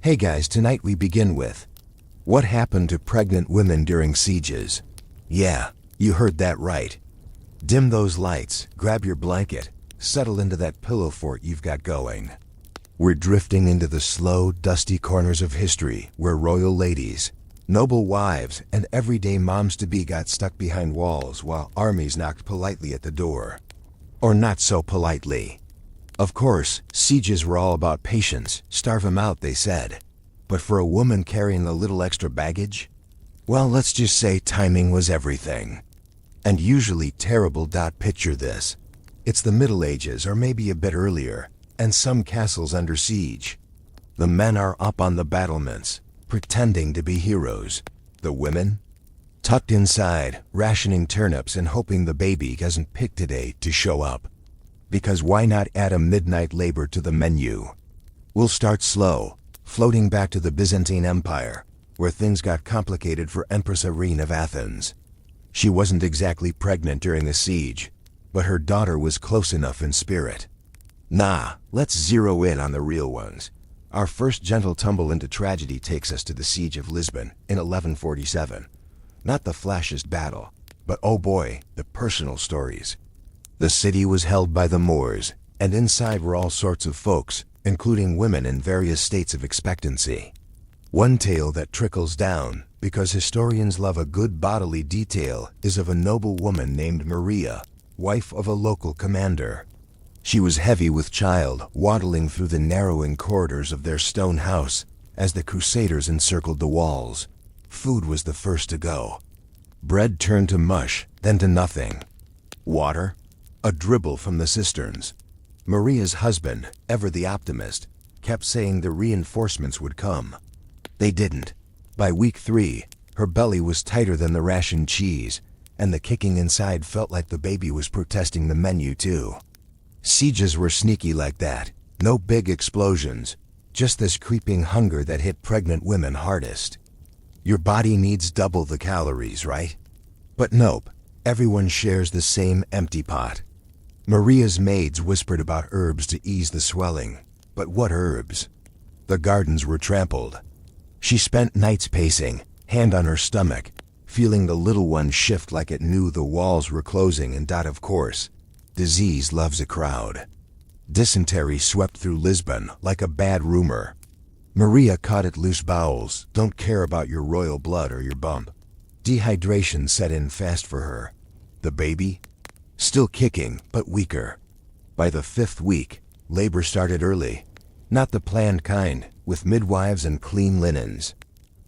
Hey guys, tonight we begin with what happened to pregnant women during sieges. Yeah, you heard that right. Dim those lights, grab your blanket, settle into that pillow fort you've got going. We're drifting into the slow, dusty corners of history where royal ladies, noble wives, and everyday moms-to-be got stuck behind walls while armies knocked politely at the door. Or not so politely. Of course, sieges were all about patience, starve 'em out, they said. But for a woman carrying a little extra baggage? Well, let's just say timing was everything. And usually terrible. Picture this. It's the Middle Ages or maybe a bit earlier, and some castles under siege. The men are up on the battlements, pretending to be heroes. The women? Tucked inside, rationing turnips and hoping the baby hasn't picked today to show up. Because why not add a midnight labor to the menu? We'll start slow, floating back to the Byzantine Empire, where things got complicated for Empress Irene of Athens. She wasn't exactly pregnant during the siege, but her daughter was close enough in spirit. Nah, let's zero in on the real ones. Our first gentle tumble into tragedy takes us to the Siege of Lisbon in 1147. Not the flashiest battle, but oh boy, the personal stories. The city was held by the Moors, and inside were all sorts of folks, including women in various states of expectancy. One tale that trickles down, because historians love a good bodily detail, is of a noble woman named Maria, wife of a local commander. She was heavy with child, waddling through the narrowing corridors of their stone house as the Crusaders encircled the walls. Food was the first to go. Bread turned to mush, then to nothing. Water? A dribble from the cisterns. Maria's husband, ever the optimist, kept saying the reinforcements would come. They didn't. By week 3, her belly was tighter than the rationed cheese, and the kicking inside felt like the baby was protesting the menu too. Sieges were sneaky like that. No big explosions, just this creeping hunger that hit pregnant women hardest. Your body needs double the calories, right? But nope, everyone shares the same empty pot. Maria's maids whispered about herbs to ease the swelling, but what herbs? The gardens were trampled. She spent nights pacing, hand on her stomach, feeling the little one shift like it knew the walls were closing and of course, disease loves a crowd. Dysentery swept through Lisbon like a bad rumor. Maria caught it loose bowels, don't care about your royal blood or your bump. Dehydration set in fast for her. The baby? Still kicking, but weaker. By the 5th week, labor started early. Not the planned kind, with midwives and clean linens.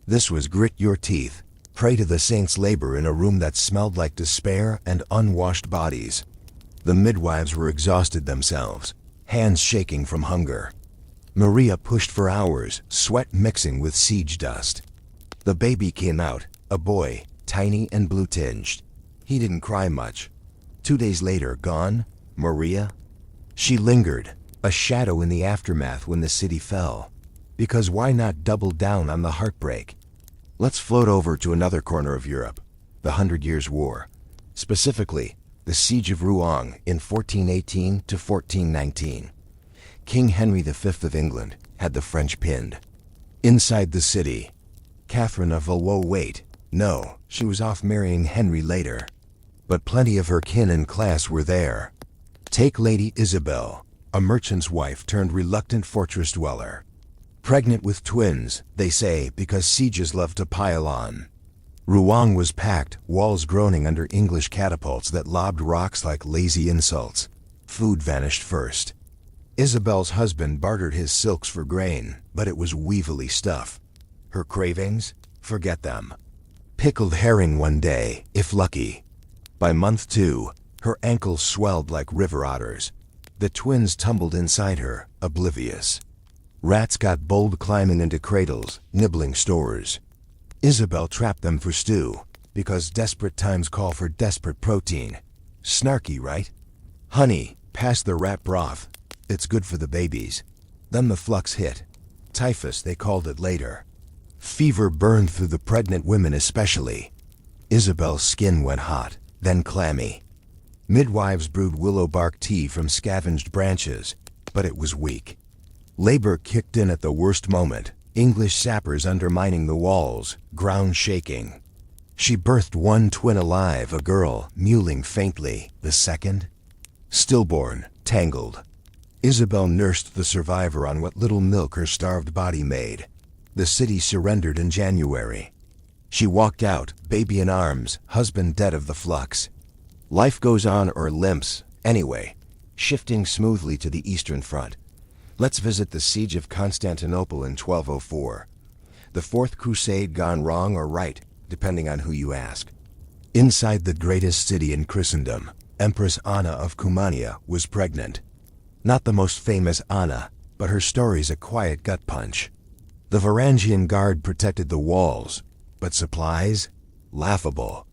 This was grit your teeth, pray to the saints' labor in a room that smelled like despair and unwashed bodies. The midwives were exhausted themselves, hands shaking from hunger. Maria pushed for hours, sweat mixing with siege dust. The baby came out, a boy, tiny and blue-tinged. He didn't cry much. 2 days later, gone? Maria? She lingered, a shadow in the aftermath when the city fell. Because why not double down on the heartbreak? Let's float over to another corner of Europe, the 100 Years' War. Specifically, the Siege of Rouen in 1418 to 1419. King Henry V of England had the French pinned. Inside the city, Catherine of Valois wait, no, she was off marrying Henry later. But plenty of her kin and class were there. Take Lady Isabel, a merchant's wife turned reluctant fortress dweller. Pregnant with twins, they say, because sieges love to pile on. Rouen was packed, walls groaning under English catapults that lobbed rocks like lazy insults. Food vanished first. Isabel's husband bartered his silks for grain, but it was weevily stuff. Her cravings? Forget them. Pickled herring one day, if lucky. By month 2, her ankles swelled like river otters. The twins tumbled inside her, oblivious. Rats got bold climbing into cradles, nibbling stores. Isabel trapped them for stew, because desperate times call for desperate protein. Snarky, right? Honey, pass the rat broth. It's good for the babies. Then the flux hit. Typhus, they called it later. Fever burned through the pregnant women especially. Isabel's skin went hot, then clammy. Midwives brewed willow bark tea from scavenged branches, but it was weak. Labor kicked in at the worst moment, English sappers undermining the walls, ground shaking. She birthed one twin alive, a girl, mewling faintly, the second, stillborn, tangled. Isabel nursed the survivor on what little milk her starved body made. The city surrendered in January. She walked out, baby in arms, husband dead of the flux. Life goes on, or limps, anyway, shifting smoothly to the Eastern Front. Let's visit the Siege of Constantinople in 1204. The Fourth Crusade gone wrong or right, depending on who you ask. Inside the greatest city in Christendom, Empress Anna of Cumania was pregnant. Not the most famous Anna, but her story's a quiet gut punch. The Varangian Guard protected the walls, but supplies? Laughable.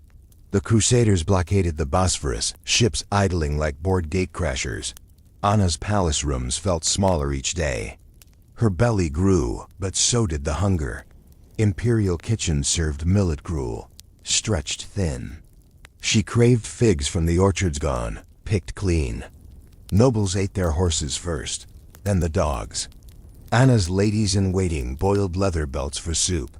The Crusaders blockaded the Bosphorus, ships idling like bored gatecrashers. Anna's palace rooms felt smaller each day. Her belly grew, but so did the hunger. Imperial kitchens served millet gruel, stretched thin. She craved figs from the orchards gone, picked clean. Nobles ate their horses first, then the dogs. Anna's ladies-in-waiting boiled leather belts for soup.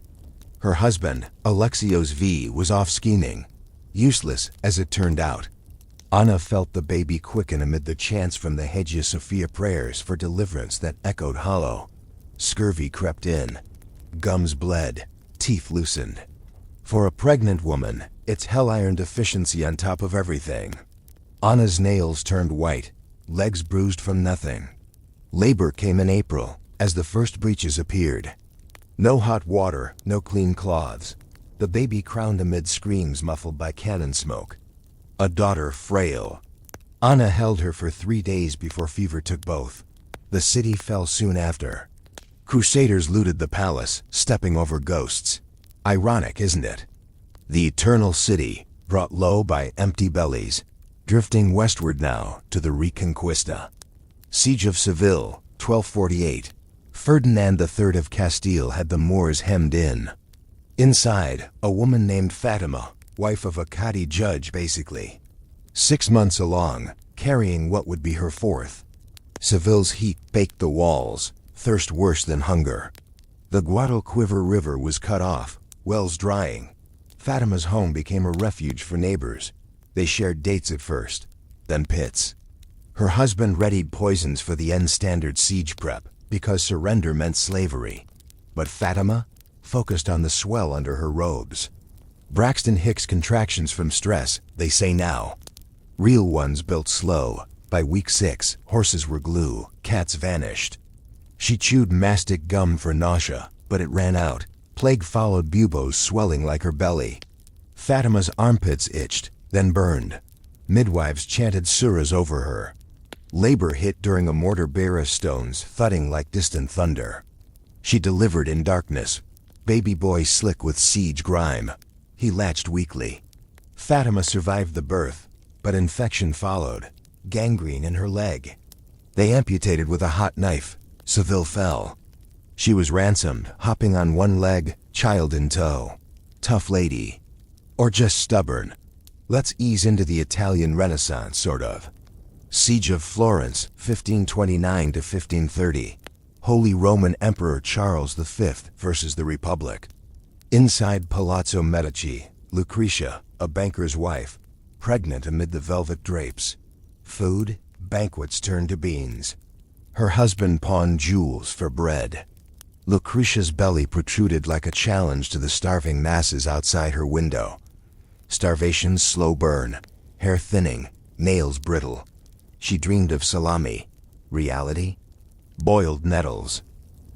Her husband, Alexios V, was off scheming. Useless, as it turned out. Anna felt the baby quicken amid the chants from the Hagia Sophia prayers for deliverance that echoed hollow. Scurvy crept in. Gums bled, teeth loosened. For a pregnant woman, it's hell-iron deficiency on top of everything. Anna's nails turned white, legs bruised from nothing. Labor came in April, as the first breaches appeared. No hot water, no clean cloths. The baby crowned amid screams muffled by cannon smoke. A daughter frail. Anna held her for 3 days before fever took both. The city fell soon after. Crusaders looted the palace, stepping over ghosts. Ironic, isn't it? The eternal city, brought low by empty bellies, drifting westward now to the Reconquista. Siege of Seville, 1248. Ferdinand III of Castile had the Moors hemmed in. Inside, a woman named Fatima, wife of a Cadi judge basically. 6 months along, carrying what would be her fourth. Seville's heat baked the walls, thirst worse than hunger. The Guadalquivir River was cut off, wells drying. Fatima's home became a refuge for neighbors. They shared dates at first, then pits. Her husband readied poisons for the end-standard siege prep, because surrender meant slavery. But Fatima focused on the swell under her robes. Braxton Hicks contractions from stress, they say now. Real ones built slow. By week 6, horses were glue, cats vanished. She chewed mastic gum for nausea, but it ran out. Plague followed buboes swelling like her belly. Fatima's armpits itched, then burned. Midwives chanted surahs over her. Labor hit during a mortar bearer stones thudding like distant thunder. She delivered in darkness. Baby boy slick with siege grime. He latched weakly. Fatima survived the birth, but infection followed. Gangrene in her leg. They amputated with a hot knife. Seville fell. She was ransomed, hopping on one leg, child in tow. Tough lady. Or just stubborn. Let's ease into the Italian Renaissance, sort of. Siege of Florence, 1529 to 1530. Holy Roman Emperor Charles V versus the Republic. Inside Palazzo Medici, Lucretia, a banker's wife, pregnant amid the velvet drapes. Food, banquets turned to beans. Her husband pawned jewels for bread. Lucretia's belly protruded like a challenge to the starving masses outside her window. Starvation's slow burn, hair thinning, nails brittle. She dreamed of salami. Reality? Boiled nettles.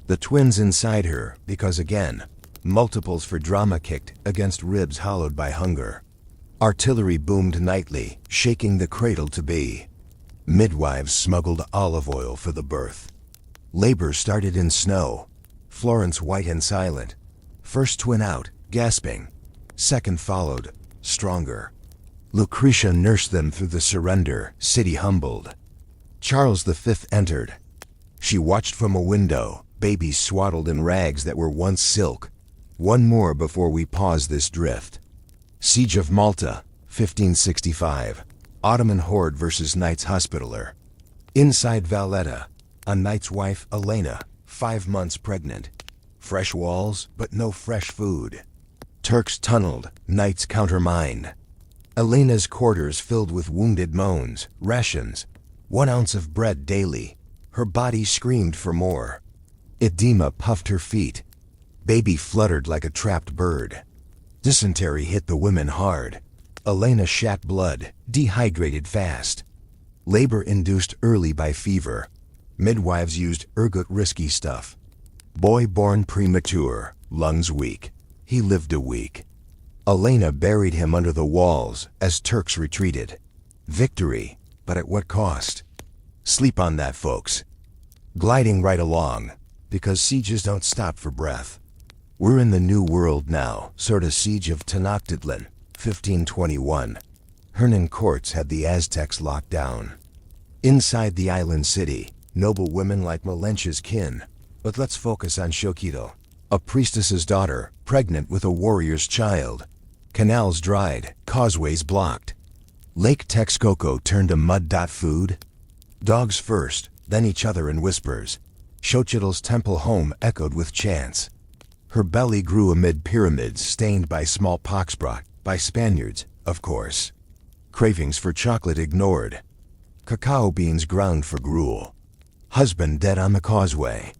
The twins inside her, because again, multiples for drama kicked against ribs hollowed by hunger. Artillery boomed nightly, shaking the cradle-to-be. Midwives smuggled olive oil for the birth. Labor started in snow. Florence white and silent. First twin out, gasping. Second followed, stronger. Lucretia nursed them through the surrender, city humbled. Charles V entered. She watched from a window, babies swaddled in rags that were once silk. One more before we pause this drift. Siege of Malta, 1565. Ottoman horde versus Knights Hospitaller. Inside Valletta, a knight's wife, Elena, 5 months pregnant. Fresh walls, but no fresh food. Turks tunneled, knights countermined. Elena's quarters filled with wounded moans, rations, 1 ounce of bread daily. Her body screamed for more. Edema puffed her feet. Baby fluttered like a trapped bird. Dysentery hit the women hard. Elena shat blood, dehydrated fast. Labor induced early by fever. Midwives used ergot risky stuff. Boy born premature, lungs weak. He lived a week. Elena buried him under the walls as Turks retreated. Victory, but at what cost? Sleep on that, folks. Gliding right along, because sieges don't stop for breath. We're in the New World now, sort of siege of Tenochtitlan, 1521. Hernan courts had the Aztecs locked down. Inside the island city, noble women like Malenche's kin. But let's focus on Xochitl, a priestess's daughter, pregnant with a warrior's child. Canals dried, causeways blocked. Lake Texcoco turned to mud. Food? Dogs first, then each other in whispers. Xochitl's temple home echoed with chants. Her belly grew amid pyramids stained by smallpox brought by Spaniards, of course. Cravings for chocolate ignored. Cacao beans ground for gruel. Husband dead on the causeway.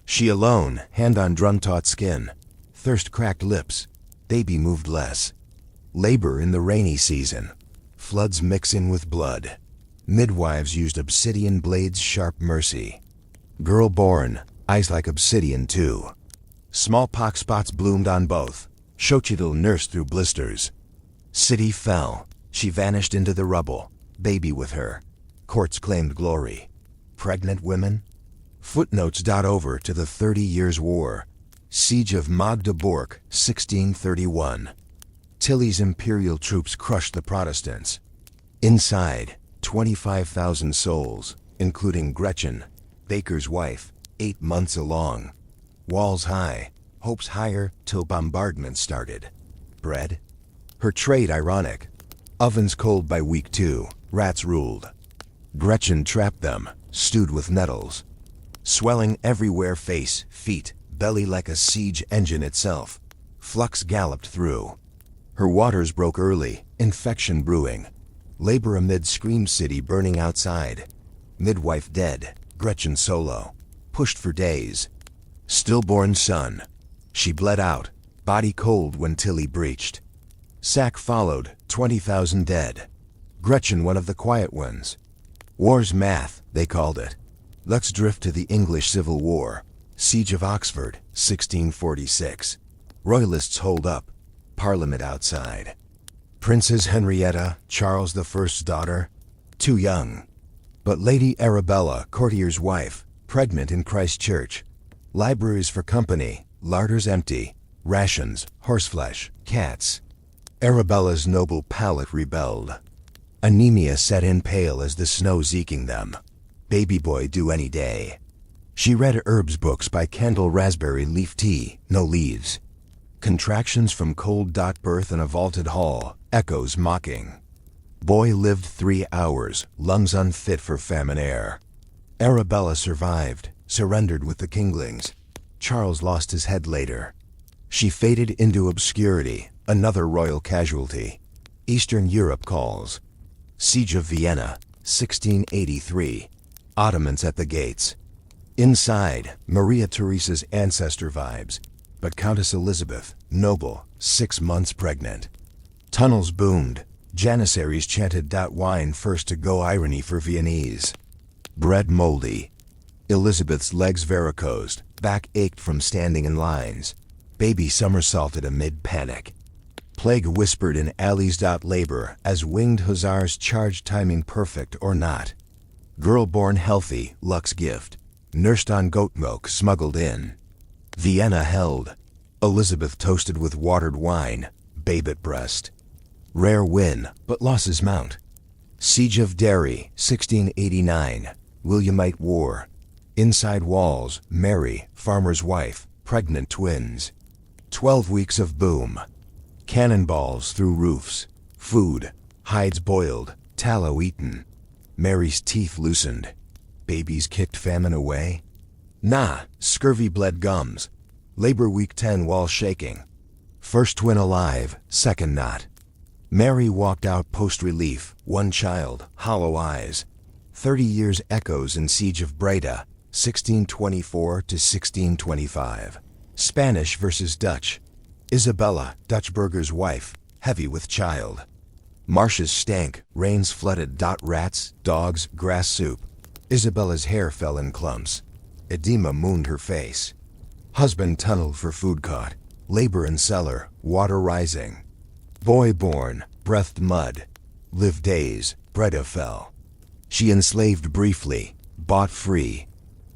She alone, hand on drum-taut skin. Thirst cracked lips. Baby moved less. Labor in the rainy season. Floods mix in with blood. Midwives used obsidian blades, sharp mercy. Girl born, eyes like obsidian too. Smallpox spots bloomed on both. Xochitl nursed through blisters. City fell. She vanished into the rubble. Baby with her. Courts claimed glory. Pregnant women? Footnotes. Over to the 30 Years' War. Siege of Magdeburg, 1631. Tilly's imperial troops crushed the Protestants. Inside, 25,000 souls, including Gretchen, Baker's wife, 8 months along. Walls high, hopes higher till bombardment started. Bread? Her trade ironic. Ovens cold by week 2, rats ruled. Gretchen trapped them, stewed with nettles. Swelling everywhere, face, feet, belly like a siege engine itself. Flux galloped through. Her waters broke early, infection brewing. Labor amid Scream City burning outside. Midwife dead, Gretchen solo. Pushed for days. Stillborn son. She bled out, body cold when Tilly breached. Sack followed, 20,000 dead. Gretchen one of the quiet ones. War's math, they called it. Let's drift to the English Civil War. Siege of Oxford, 1646. Royalists hold up. Parliament outside. Princess Henrietta, Charles I's daughter. Too young. But Lady Arabella, courtier's wife, pregnant in Christchurch. Libraries for company, larders empty. Rations, horseflesh, cats. Arabella's noble palate rebelled. Anemia set in pale as the snow zeeking them. Baby boy due any day. She read herbs books by Kendall Raspberry Leaf Tea, no leaves. Contractions from cold. Birth in a vaulted hall, echoes mocking. Boy lived 3 hours, lungs unfit for famine air. Arabella survived, surrendered with the Kinglings. Charles lost his head later. She faded into obscurity, another royal casualty. Eastern Europe calls. Siege of Vienna, 1683. Ottomans at the gates. Inside, Maria Theresa's ancestor vibes, but Countess Elizabeth, noble, 6 months pregnant. Tunnels boomed. Janissaries chanted. Wine first to go, irony for Viennese. Bread moldy. Elizabeth's legs varicosed, back ached from standing in lines. Baby somersaulted amid panic. Plague whispered in alleys. Labor as winged hussars charged, timing perfect or not. Girl born healthy, luck's gift. Nursed on goat milk smuggled in. Vienna held. Elizabeth toasted with watered wine, babe at breast. Rare win, but losses mount. Siege of Derry, 1689. Williamite War. Inside walls, Mary, farmer's wife, pregnant twins. 12 weeks of boom. Cannonballs through roofs. Food, hides boiled, tallow eaten. Mary's teeth loosened. Babies kicked famine away? Nah, scurvy bled gums. Labor week 10 while shaking. First twin alive, second not. Mary walked out post-relief, one child, hollow eyes. 30 years echoes in Siege of Breda, 1624 to 1625. Spanish versus Dutch. Isabella, Dutch burgher's wife, heavy with child. Marshes stank, rains flooded. Rats, dogs, grass soup. Isabella's hair fell in clumps. Edema mooned her face. Husband tunneled for food caught. Labor in cellar, water rising. Boy born, breathed mud. Lived days, Breda fell. She enslaved briefly, bought free.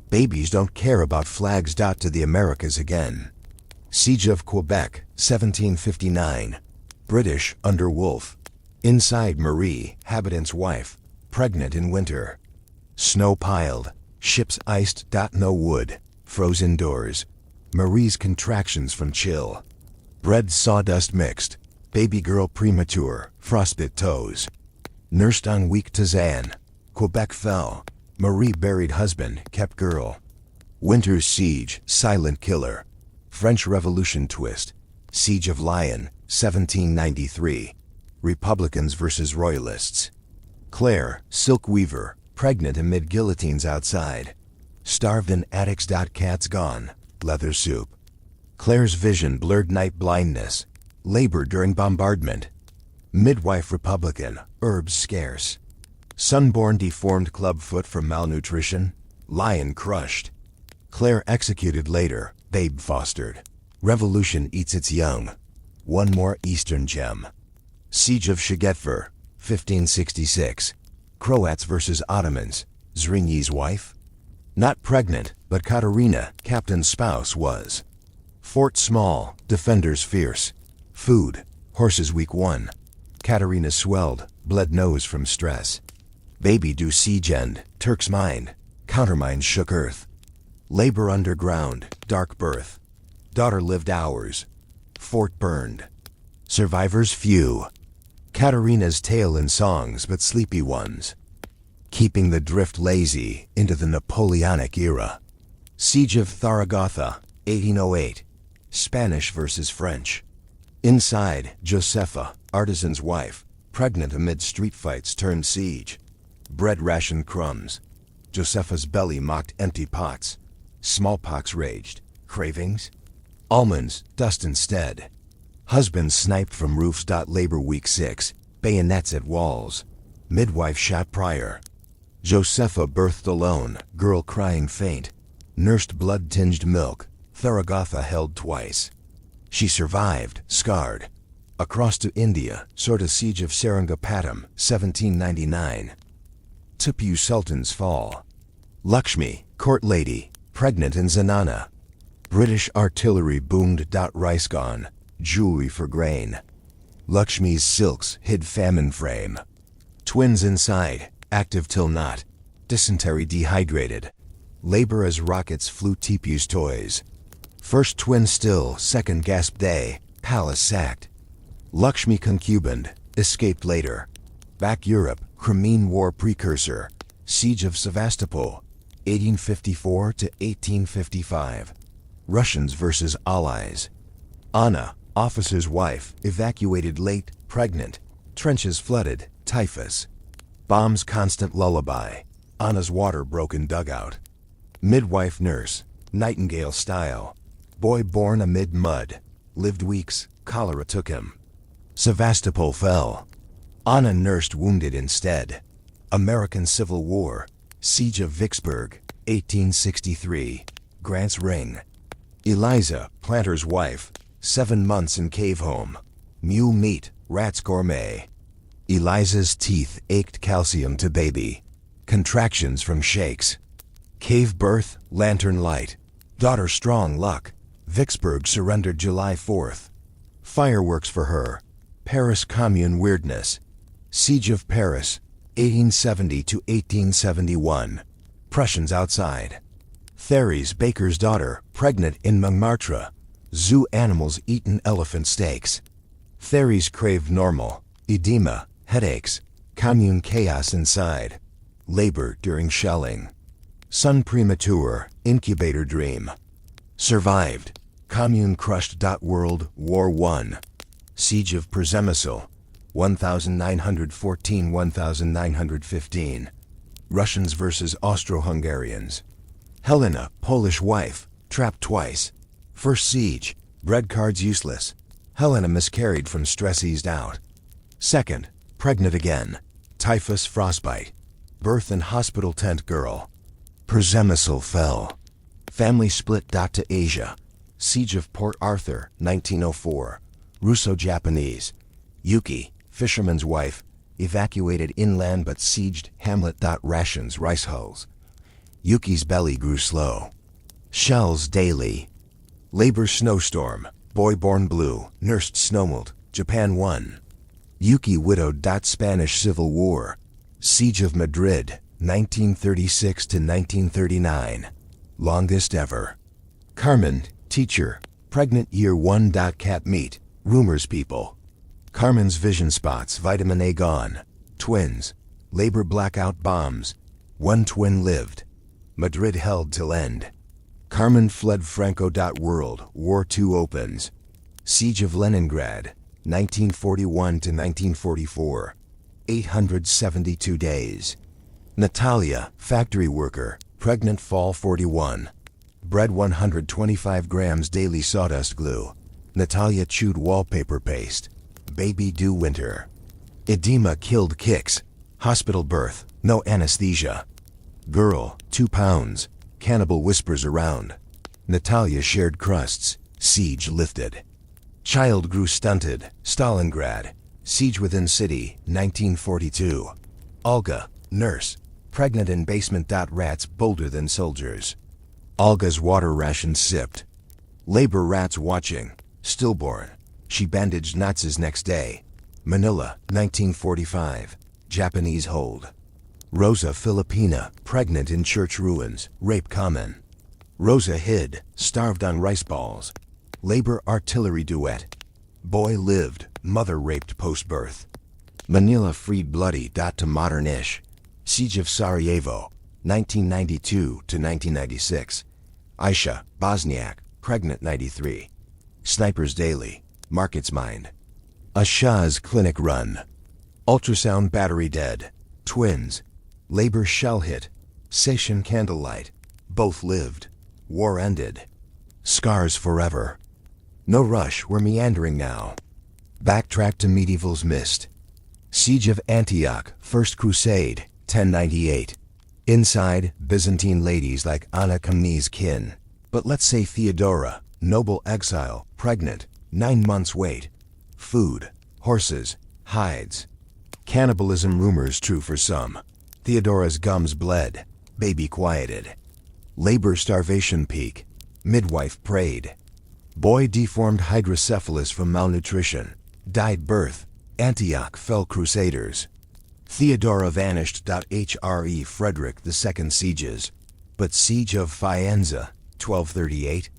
Babies don't care about flags. To the Americas again. Siege of Quebec, 1759. British under Wolfe. Inside Marie, habitant's wife, pregnant in winter. Snow piled, ships iced. No wood, frozen doors. Marie's contractions from chill. Bread sawdust mixed. Baby girl premature, frostbit toes. Nursed on weak tisane. Quebec fell. Marie buried husband, kept girl. Winter's siege, silent killer. French Revolution twist. Siege of Lyon, 1793. Republicans versus Royalists. Claire, silk weaver, pregnant amid guillotines outside. Starved in attics. Cats gone, leather soup. Claire's vision blurred. Night blindness. Labor during bombardment. Midwife Republican, herbs scarce. Sunborn deformed clubfoot from malnutrition. Lion crushed. Claire executed later, babe fostered. Revolution eats its young. One more Eastern gem. Siege of Szegedver, 1566. Croats versus Ottomans. Zrinji's wife? Not pregnant, but Katerina, captain's spouse, was. Fort small, defenders fierce. Food, horses week 1. Katerina swelled, bled nose from stress. Baby due siege end, Turk's mind. Countermines shook earth. Labor underground, dark birth. Daughter lived hours. Fort burned. Survivors few. Katerina's tale in songs but sleepy ones. Keeping the drift lazy into the Napoleonic era. Siege of Zaragoza, 1808. Spanish versus French. Inside, Josefa, artisan's wife, pregnant amid street fights turned siege. Bread ration crumbs. Josefa's belly mocked empty pots. Smallpox raged. Cravings? Almonds, dust instead. Husband sniped from roofs. Labor week 6. Bayonets at walls. Midwife shot prior. Josefa birthed alone, girl crying faint. Nursed blood-tinged milk. Zaragoza held twice. She survived, scarred. Across to India, sorta siege of Seringapatam, 1799. Tipu Sultan's fall. Lakshmi, court lady, pregnant in Zenana. British artillery boomed. Rice gone, jewelry for grain. Lakshmi's silks hid famine frame. Twins inside, active till not. Dysentery dehydrated. Labor as rockets flew. Tipu's toys. First twin still, second gasp day. Palace sacked. Lakshmi concubined, escaped later. Back Europe, Crimean War precursor. Siege of Sevastopol, 1854 to 1855. Russians versus Allies. Anna, officer's wife, evacuated late, pregnant. Trenches flooded, typhus. Bombs constant lullaby. Anna's water-broken dugout. Midwife nurse, nightingale style. Boy born amid mud. Lived weeks, cholera took him. Sevastopol fell. Anna nursed wounded instead. American Civil War. Siege of Vicksburg, 1863. Grant's Ring. Eliza, planter's wife. 7 months in cave home. Mule meat, rat's gourmet. Eliza's teeth ached. Calcium to baby. Contractions from shakes. Cave birth, lantern light. Daughter strong luck. Vicksburg surrendered July 4th. Fireworks for her. Paris Commune weirdness. Siege of Paris, 1870 to 1871. Prussians outside. Therese, baker's daughter, pregnant in Montmartre. Zoo animals eaten elephant steaks. Therese craved normal. Edema, headaches. Commune chaos inside. Labor during shelling. Son premature, incubator dream. Survived. Commune crushed. World War I. Siege of Przemysl, 1914–1915. Russians versus Austro-Hungarians. Helena, Polish wife, trapped twice. First siege, bread cards useless. Helena miscarried from stress, eased out. Second, pregnant again. Typhus, frostbite. Birth in hospital tent girl. Przemysl fell. Family split. To Asia. Siege of Port Arthur, 1904. Russo-Japanese. Yuki, fisherman's wife, evacuated inland but sieged hamlet. Rations, rice hulls. Yuki's belly grew slow. Shells daily. Labor snowstorm. Boy born blue, nursed snowmelt. Japan won. Yuki widowed. Spanish Civil War. Siege of Madrid, 1936–1939. Longest ever. Carmen, teacher, pregnant year 1. Cat meat, rumors people. Carmen's vision spots, vitamin A gone. Twins, labor blackout bombs. One twin lived. Madrid held till end. Carmen fled Franco. World War II opens. Siege of Leningrad, 1941–1944. 872 days. Natalia, factory worker, pregnant fall 41. Bread 125 grams daily sawdust glue. Natalia chewed wallpaper paste. Baby due winter. Edema killed kicks. Hospital birth, no anesthesia. Girl, 2 pounds. Cannibal whispers around. Natalia shared crusts. Siege lifted. Child grew stunted. Stalingrad. Siege within city, 1942. Olga, nurse, pregnant in basement. Rats bolder than soldiers. Olga's water ration sipped. Labor rats watching. Stillborn. She bandaged Nazis next day. Manila, 1945. Japanese hold. Rosa Filipina, pregnant in church ruins. Rape common. Rosa hid, starved on rice balls. Labor artillery duet. Boy lived, mother raped post-birth. Manila freed bloody. To modern-ish. Siege of Sarajevo, 1992–1996. Aisha, Bosniak, pregnant 93. Snipers daily. Markets mind. A Shah's clinic run. Ultrasound battery dead. Twins. Labor shell hit. Sation candlelight. Both lived. War ended. Scars forever. No rush, we're meandering now. Backtrack to medieval's mist. Siege of Antioch, First Crusade, 1098. Inside, Byzantine ladies like Anna Komnene's kin. But let's say Theodora, noble exile, pregnant, 9 months wait. Food, horses, hides. Cannibalism rumors true for some. Theodora's gums bled, baby quieted. Labor starvation peak, midwife prayed. Boy deformed hydrocephalus from malnutrition. Died birth, Antioch fell crusaders. Theodora vanished. Hre Frederick II sieges. But siege of Faenza, 1238.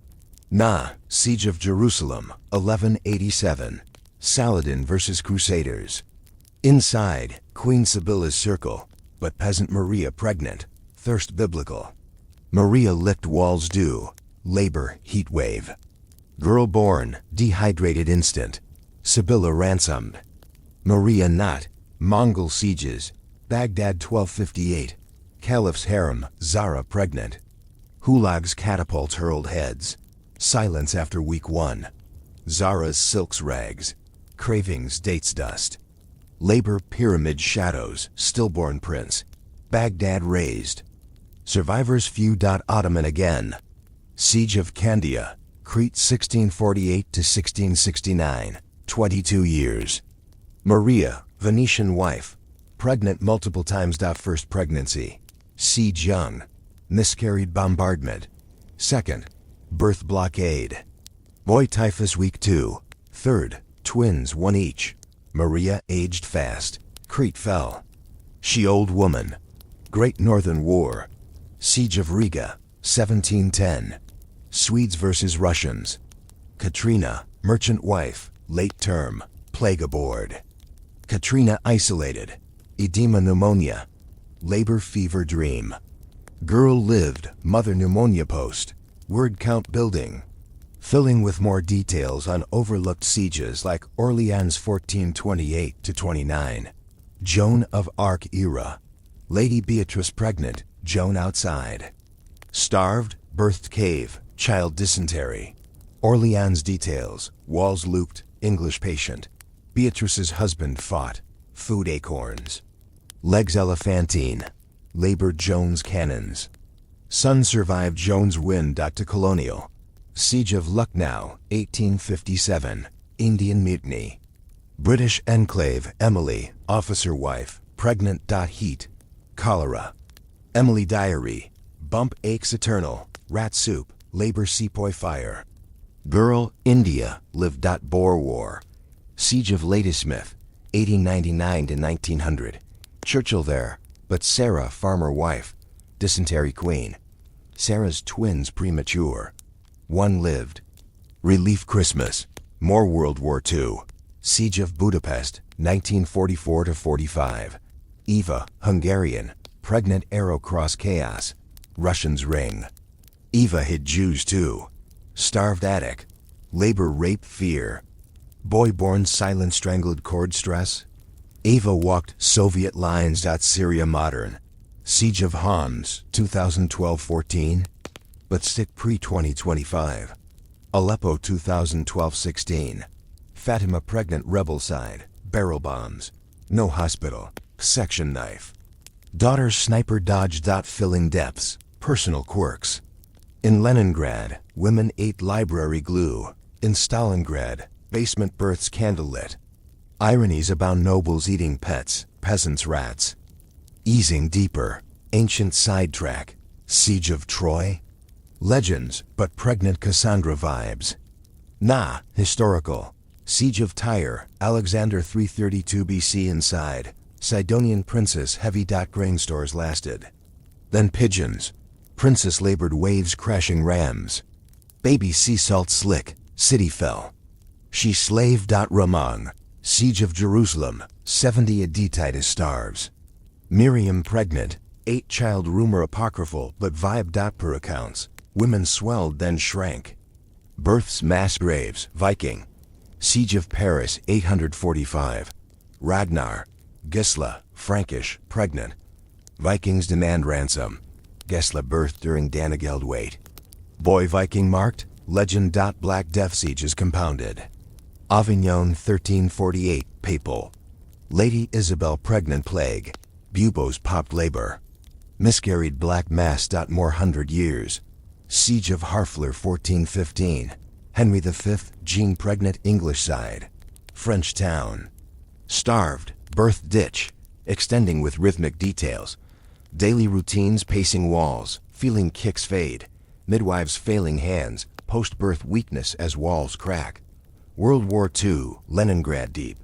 Siege of Jerusalem, 1187. Saladin versus Crusaders. Inside, Queen Sibylla's circle, but peasant Maria pregnant, thirst biblical. Maria licked walls dew, labor heat wave. Girl born, dehydrated instant. Sibylla ransomed. Maria not, Mongol sieges. Baghdad 1258. Caliph's harem, Zara pregnant. Hulag's catapults hurled heads. Silence after week 1. Zara's silks rags. Craving's dates dust. Labor pyramid shadows, stillborn prince. Baghdad razed. Survivors few. Ottoman again. Siege of Candia, Crete 1648–1669. 22 years. Maria, Venetian wife. Pregnant multiple times. First pregnancy. Siege young. Miscarried bombardment. Second, birth blockade. Boy typhus week 2. Third, twins 1 each. Maria aged fast. Crete fell. She old woman. Great Northern War. Siege of Riga, 1710. Swedes versus Russians. Katrina, merchant wife, late term, plague aboard. Katrina isolated. Edema pneumonia. Labor fever dream. Girl lived, mother pneumonia post. Word count building. filling with more details on overlooked sieges like Orleans 1428-29, Joan of Arc era, Lady Beatrice pregnant, Joan outside, starved, birthed cave, child dysentery, Orleans details, walls looped, English patient, Beatrice's husband fought, food acorns, legs elephantine, labored Joan's cannons, son survived Joan's win. To colonial, siege of Lucknow, 1857, Indian mutiny, British enclave, Emily, officer wife, pregnant. Heat, cholera, Emily diary, bump aches eternal, rat soup, labor sepoy fire, girl, India, live. Boer war, siege of Ladysmith, 1899-1900, Churchill there, but Sarah farmer wife, dysentery queen, Sarah's twins premature, one lived, relief Christmas, more World War II, siege of Budapest, 1944-45, Eva, Hungarian, pregnant arrow cross chaos, Russians ring, Eva hid Jews too, starved attic, labor rape fear, boy born silent strangled cord stress, Ava walked Soviet lines. Syria modern, siege of Homs, 2012-14, but stick pre-2025, Aleppo 2012-16, Fatima pregnant rebel side, barrel bombs, no hospital, section knife, daughter's sniper dodge. Filling depths, personal quirks, in Leningrad, women ate library glue, in Stalingrad, basement births candlelit, ironies about nobles eating pets, peasants rats, easing deeper, ancient sidetrack, siege of Troy, legends but pregnant Cassandra vibes, historical, siege of Tyre, Alexander 332 BC inside, Sidonian princess heavy. Grain stores lasted, then pigeons, princess labored waves crashing rams, baby sea salt slick, city fell, she slave. Ramang, siege of Jerusalem, 70 Adititis starves, Miriam pregnant, 8 child rumor apocryphal but vibe. Per accounts, women swelled then shrank, births mass graves, Viking, siege of Paris 845, Ragnar, Gisla, Frankish, pregnant, Vikings demand ransom, Gisla birth during Danegeld wait, boy Viking marked, legend. Black Death sieges compounded, Avignon 1348, papal, Lady Isabel pregnant plague, buboes popped labor, miscarried black mass. More 100 years, siege of Harfleur 1415, Henry V, Jean pregnant English side, French town, starved, birth ditch, extending with rhythmic details, daily routines pacing walls, feeling kicks fade, midwives failing hands, post-birth weakness as walls crack, World War II, Leningrad deep,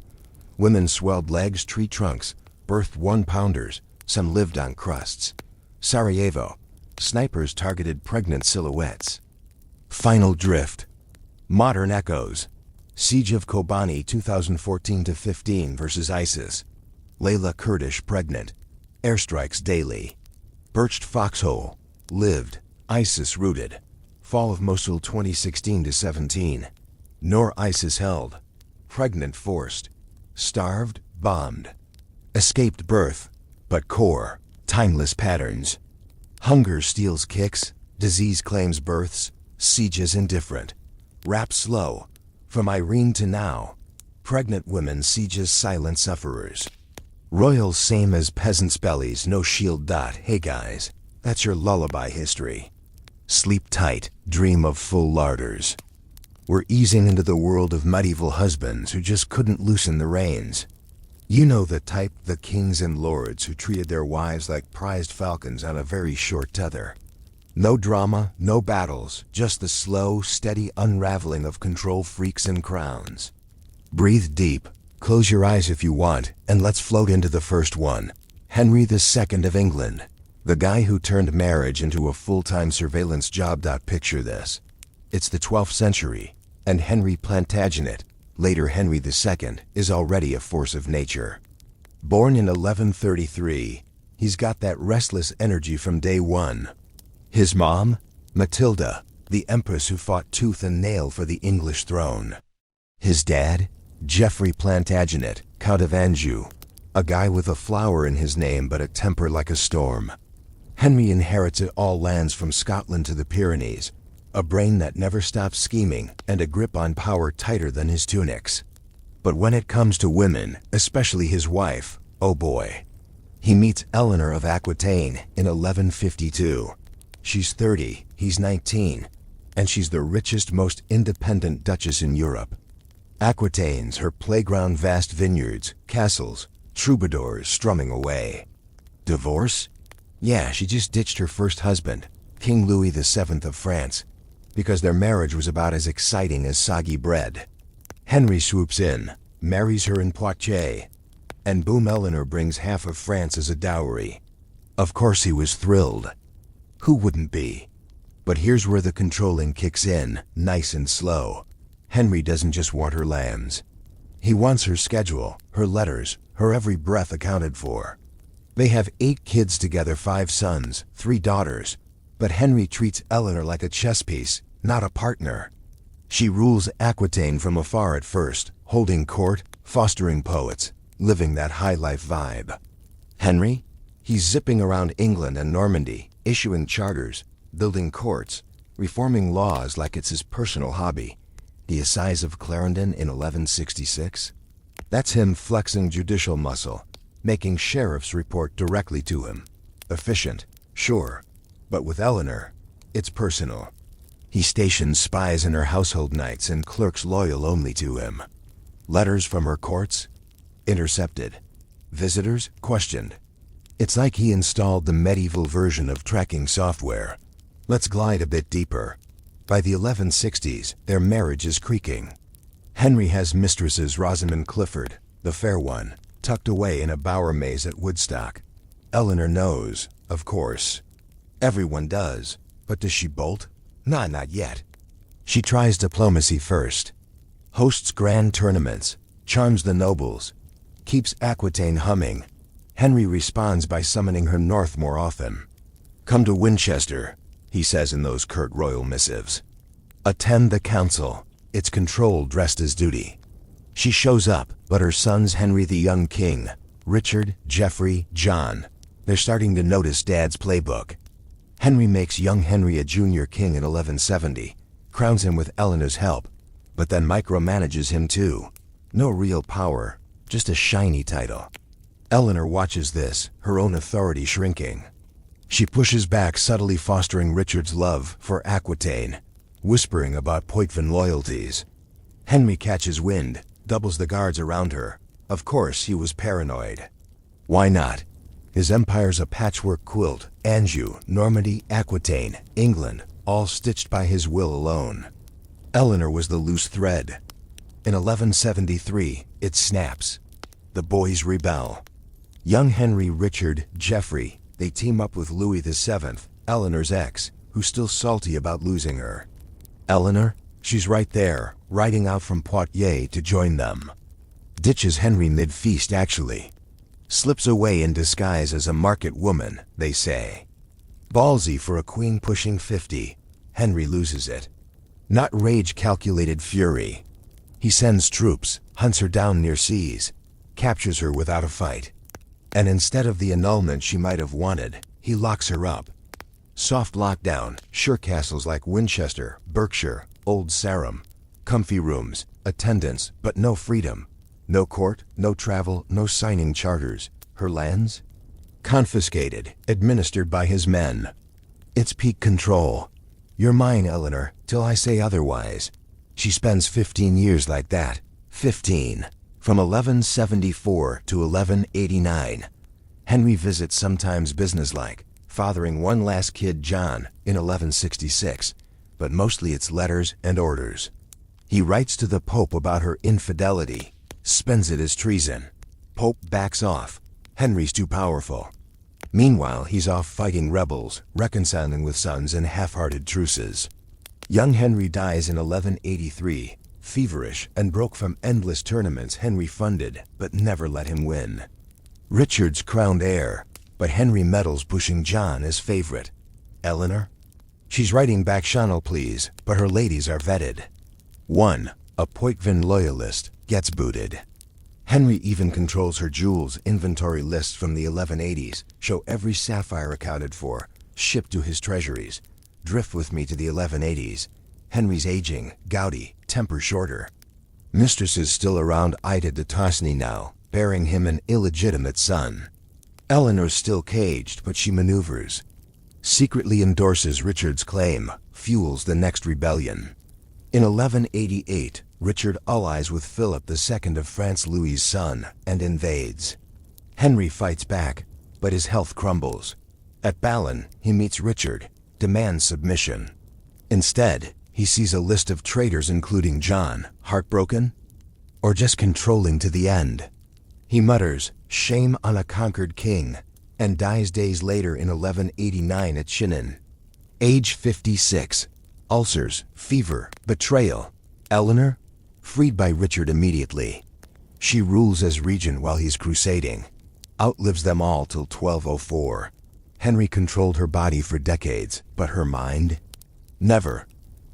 women swelled legs tree trunks, birthed 1-pounders, some lived on crusts, Sarajevo, snipers targeted pregnant silhouettes, final drift, modern echoes, siege of Kobani 2014-15 versus ISIS, Layla Kurdish pregnant, airstrikes daily, birched foxhole, lived, ISIS rooted, fall of Mosul 2016-17, nor ISIS held, pregnant forced, starved, bombed, escaped birth, but core, timeless patterns, hunger steals kicks, disease claims births, sieges indifferent, rap slow, from Irene to now, pregnant women sieges silent sufferers, royals same as peasants' bellies no shield. Hey guys, that's your lullaby history. Sleep tight, dream of full larders. We're easing into the world of medieval husbands who just couldn't loosen the reins. You know the type, the kings and lords who treated their wives like prized falcons on a very short tether. No drama, no battles, just the slow, steady unraveling of control freaks and crowns. Breathe deep, close your eyes if you want, and let's float into the first one. Henry II of England, the guy who turned marriage into a full-time surveillance job. Picture this. It's the 12th century, and Henry Plantagenet, later Henry II, is already a force of nature. Born in 1133, he's got that restless energy from day one. His mom, Matilda, the empress who fought tooth and nail for the English throne. His dad? Geoffrey Plantagenet, Count of Anjou, a guy with a flower in his name but a temper like a storm. Henry inherited all lands from Scotland to the Pyrenees, a brain that never stops scheming, and a grip on power tighter than his tunics. But when it comes to women, especially his wife, oh boy. He meets Eleanor of Aquitaine in 1152. She's 30, he's 19, and she's the richest, most independent duchess in Europe. Aquitaine's her playground, vast vineyards, castles, troubadours strumming away. Divorce? Yeah, she just ditched her first husband, King Louis VII of France, because their marriage was about as exciting as soggy bread. Henry swoops in, marries her in Poitiers, and boom, Eleanor brings half of France as a dowry. Of course he was thrilled. Who wouldn't be? But here's where the controlling kicks in, nice and slow. Henry doesn't just want her lands. He wants her schedule, her letters, her every breath accounted for. They have 8 kids together, 5 sons, 3 daughters, but Henry treats Eleanor like a chess piece, not a partner. She rules Aquitaine from afar at first, holding court, fostering poets, living that high life vibe. Henry? He's zipping around England and Normandy, issuing charters, building courts, reforming laws like it's his personal hobby. The Assize of Clarendon in 1166? That's him flexing judicial muscle, making sheriffs report directly to him. Efficient, sure, but with Eleanor, it's personal. He stations spies in her household nights and clerks loyal only to him. Letters from her courts? Intercepted. Visitors? Questioned. It's like he installed the medieval version of tracking software. Let's glide a bit deeper. By the 1160s, their marriage is creaking. Henry has mistresses Rosamond Clifford, the fair one, tucked away in a bower maze at Woodstock. Eleanor knows, of course. Everyone does, but does she bolt? Not yet. She tries diplomacy first. Hosts grand tournaments, charms the nobles, keeps Aquitaine humming. Henry responds by summoning her north more often. Come to Winchester, he says in those curt royal missives. Attend the council. It's control dressed as duty. She shows up, but her sons Henry the young king, Richard, Geoffrey, John, they're starting to notice Dad's playbook. Henry makes young Henry a junior king in 1170, crowns him with Eleanor's help, but then micromanages him too. No real power, just a shiny title. Eleanor watches this, her own authority shrinking. She pushes back, subtly fostering Richard's love for Aquitaine, whispering about Poitevin loyalties. Henry catches wind, doubles the guards around her. Of course, he was paranoid. Why not? His empire's a patchwork quilt, Anjou, Normandy, Aquitaine, England, all stitched by his will alone. Eleanor was the loose thread. In 1173, it snaps. The boys rebel. Young Henry, Richard, Geoffrey, they team up with Louis VII, Eleanor's ex, who's still salty about losing her. Eleanor? She's right there, riding out from Poitiers to join them. Ditches Henry mid-feast, actually. Slips away in disguise as a market woman, they say. Ballsy for a queen pushing 50. Henry loses it. Not rage, calculated fury. He sends troops, hunts her down near seas, captures her without a fight. And instead of the annulment she might have wanted, he locks her up. Soft lockdown, sure castles like Winchester, Berkshire, Old Sarum, comfy rooms, attendants, but no freedom. No court, no travel, no signing charters. Her lands? Confiscated, administered by his men. It's peak control. You're mine, Eleanor, till I say otherwise. She spends 15 years like that. 15. From 1174 to 1189. Henry visits, sometimes businesslike, fathering one last kid, John, in 1166. But mostly it's letters and orders. He writes to the Pope about her infidelity, spends it as treason. Pope backs off. Henry's too powerful. Meanwhile, he's off fighting rebels, reconciling with sons and half-hearted truces. Young Henry dies in 1183, feverish and broke from endless tournaments Henry funded, but never let him win. Richard's crowned heir, but Henry meddles, pushing John as favorite. Eleanor? She's writing back Chanel please, but her ladies are vetted. 1. A Poitevin loyalist gets booted. Henry even controls her jewels inventory lists from the 1180s, show every sapphire accounted for, shipped to his treasuries. Drift with me to the 1180s. Henry's aging, gouty, temper shorter. Mistress is still around Ida de Tosny now, bearing him an illegitimate son. Eleanor's still caged, but she maneuvers. Secretly endorses Richard's claim, fuels the next rebellion. In 1188, Richard allies with Philip II of France, Louis's son, and invades. Henry fights back, but his health crumbles. At Ballon, he meets Richard, demands submission. Instead, he sees a list of traitors including John, heartbroken? Or just controlling to the end? He mutters, "Shame on a conquered king," and dies days later in 1189 at Chinon. Age 56. Ulcers, fever, betrayal. Eleanor? Freed by Richard immediately. She rules as regent while he's crusading. Outlives them all till 1204. Henry controlled her body for decades, but her mind? Never.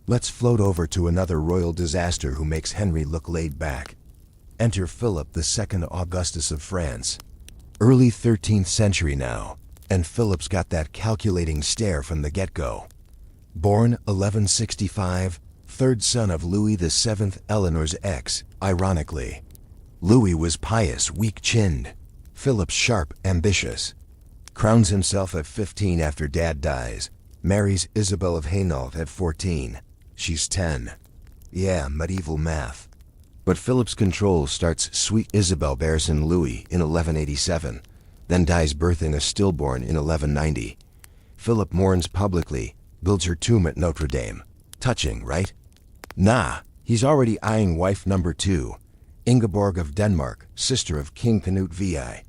Let's float over to another royal disaster who makes Henry look laid back. Enter Philip II Augustus of France. Early 13th century now, and Philip's got that calculating stare from the get-go. Born 1165, third son of Louis VII, Eleanor's ex, ironically. Louis was pious, weak-chinned. Philip's sharp, ambitious. Crowns himself at 15 after dad dies. Marries Isabel of Hainault at 14. She's 10. Yeah, medieval math. But Philip's control starts sweet Isabel bears him Louis in 1187, then dies birthing a stillborn in 1190. Philip mourns publicly, builds her tomb at Notre Dame. Touching, right? Nah, he's already eyeing wife number 2, Ingeborg of Denmark, sister of King Canute VI.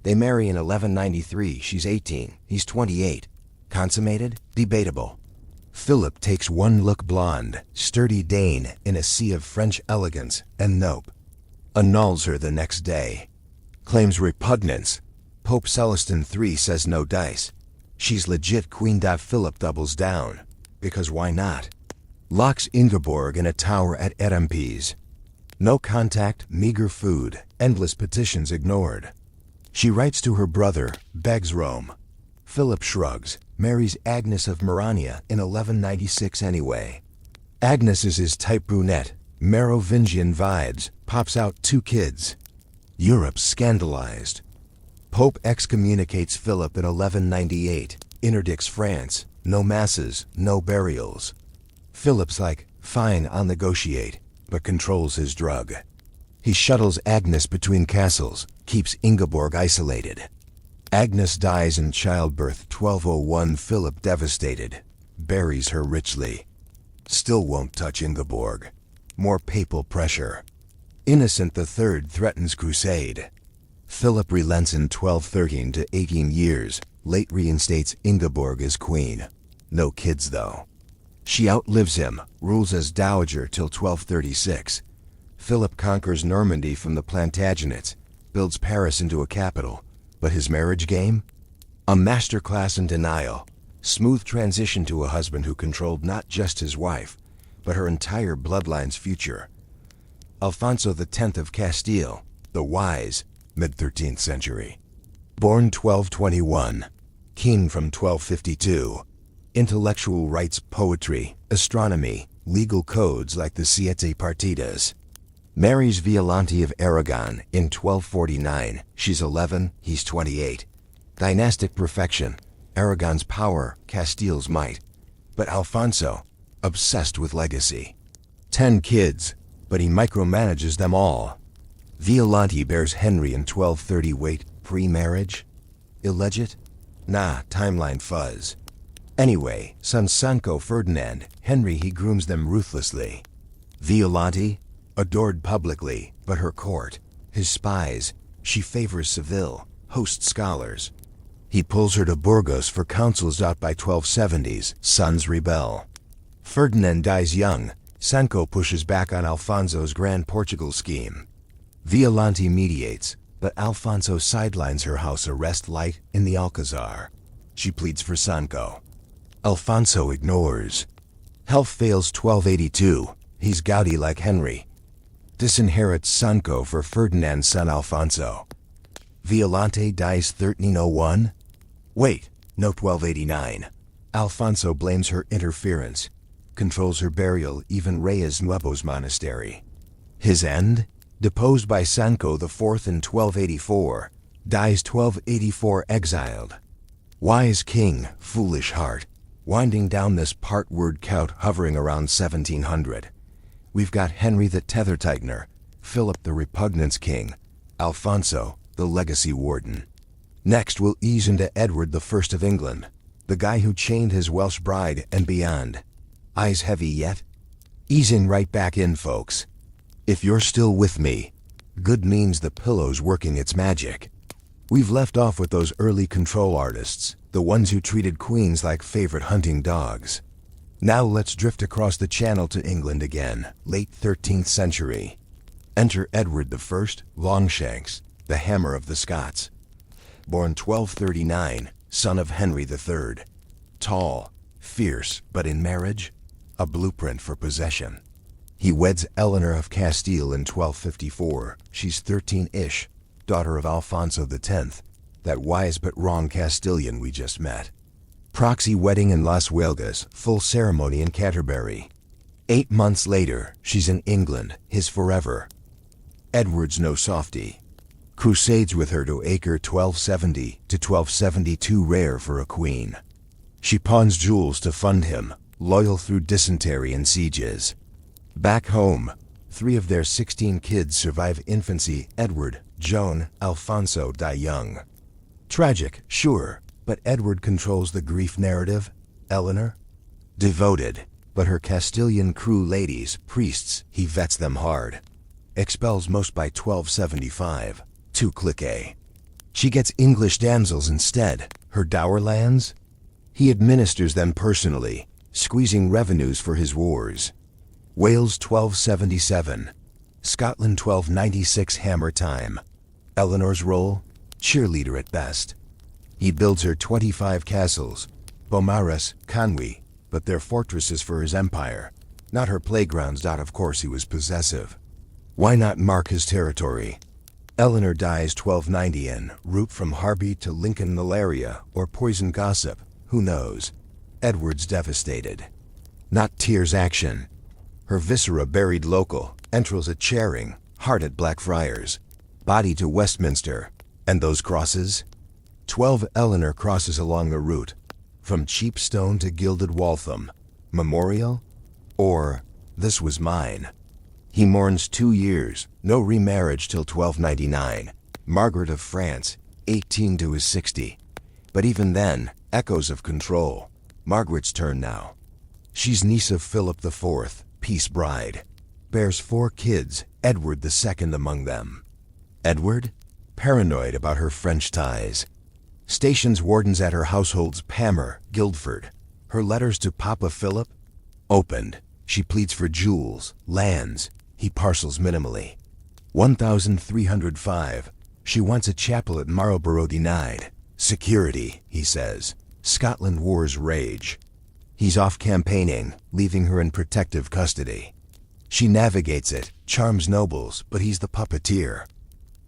They marry in 1193, she's 18, he's 28. Consummated? Debatable. Philip takes one look blonde, sturdy Dane in a sea of French elegance, and nope. Annuls her the next day. Claims repugnance. Pope Celestine III says no dice. She's legit Queen. Philip doubles down. Because why not? Locks Ingeborg in a tower at Étampes. No contact, meager food, endless petitions ignored. She writes to her brother, begs Rome. Philip shrugs, marries Agnes of Marania in 1196 anyway. Agnes is his type brunette, Merovingian vibes, pops out 2 kids. Europe's scandalized. Pope excommunicates Philip in 1198, interdicts France, no masses, no burials. Philip's like, fine, I'll negotiate, but controls his drug. He shuttles Agnes between castles, keeps Ingeborg isolated. Agnes dies in childbirth 1201. Philip devastated, buries her richly. Still won't touch Ingeborg. More papal pressure. Innocent III threatens crusade. Philip relents in 1213 to 18 years, late reinstates Ingeborg as queen. No kids though. She outlives him, rules as dowager till 1236. Philip conquers Normandy from the Plantagenets, builds Paris into a capital. But his marriage game? A masterclass in denial. Smooth transition to a husband who controlled not just his wife, but her entire bloodline's future. Alfonso X of Castile, the wise, mid-13th century. Born 1221. King from 1252. Intellectual writes poetry, astronomy, legal codes like the Siete Partidas. Marries Violante of Aragon in 1249. She's 11, he's 28. Dynastic perfection. Aragon's power, Castile's might. But Alfonso, obsessed with legacy. 10 kids, but he micromanages them all. Violante bears Henry in 1230. Wait, pre-marriage? Illegit? Nah, timeline fuzz. Anyway, son Sancho Ferdinand, Henry he grooms them ruthlessly. Violante? Adored publicly, but her court, his spies, she favors Seville, hosts scholars. He pulls her to Burgos for councils out by 1270s, sons rebel. Ferdinand dies young, Sancho pushes back on Alfonso's Grand Portugal scheme. Violante mediates, but Alfonso sidelines her house arrest light in the Alcazar. She pleads for Sancho. Alfonso ignores. Health fails 1282. He's gouty like Henry. Disinherits Sancho for Ferdinand's son Alfonso. Violante dies 1301. Wait, no 1289. Alfonso blames her interference. Controls her burial, even Reyes Nuevos monastery. His end? Deposed by Sancho IV in 1284. Dies 1284 exiled. Wise king, foolish heart. Winding down this part-word count hovering around 1700. We've got Henry the Tether Tightener, Philip the Repugnance King, Alfonso, the Legacy Warden. Next we'll ease into Edward I of England, the guy who chained his Welsh bride and beyond. Eyes heavy yet? Easing right back in, folks. If you're still with me, good means the pillow's working its magic. We've left off with those early control artists, the ones who treated queens like favorite hunting dogs. Now let's drift across the channel to England again, late 13th century. Enter Edward I, Longshanks, the Hammer of the Scots. Born 1239, son of Henry III. Tall, fierce, but in marriage, a blueprint for possession. He weds Eleanor of Castile in 1254. She's 13-ish, daughter of Alfonso X, that wise but wrong Castilian we just met. Proxy wedding in Las Huelgas, full ceremony in Canterbury. 8 months later, she's in England, his forever. Edward's no softy. Crusades with her to Acre 1270 to 1272, rare for a queen. She pawns jewels to fund him, loyal through dysentery and sieges. Back home, 3 of their 16 kids survive infancy. Edward, Joan, Alfonso die young. Tragic, sure, but Edward controls the grief narrative. Eleanor? Devoted, but her Castilian crew ladies, priests, he vets them hard. Expels most by 1275. Too cliqué. She gets English damsels instead. Her dower lands? He administers them personally, squeezing revenues for his wars. Wales 1277. Scotland 1296, hammer time. Eleanor's role? Cheerleader at best. He builds her 25 castles, Beaumaris, Conwy, but they're fortresses for his empire, not her playgrounds. Of course he was possessive. Why not mark his territory? Eleanor dies 1290 en route from Harby to Lincoln, malaria, or poison gossip, who knows? Edward's devastated. Not tears action. Her viscera buried local, entrails at Charing, heart at Blackfriars, body to Westminster, and those crosses? 12 Eleanor crosses along the route, from cheap stone to gilded Waltham. Memorial? Or, this was mine. He mourns 2 years, no remarriage till 1299. Margaret of France, 18 to his 60. But even then, echoes of control. Margaret's turn now. She's niece of Philip IV, peace bride. Bears 4 kids, Edward II among them. Edward? Paranoid about her French ties. Stations wardens at her households Palmer, Guildford. Her letters to Papa Philip? Opened. She pleads for jewels, lands. He parcels minimally. 1305. She wants a chapel at Marlborough, denied. Security, he says. Scotland wars rage. He's off campaigning, leaving her in protective custody. She navigates it, charms nobles, but he's the puppeteer.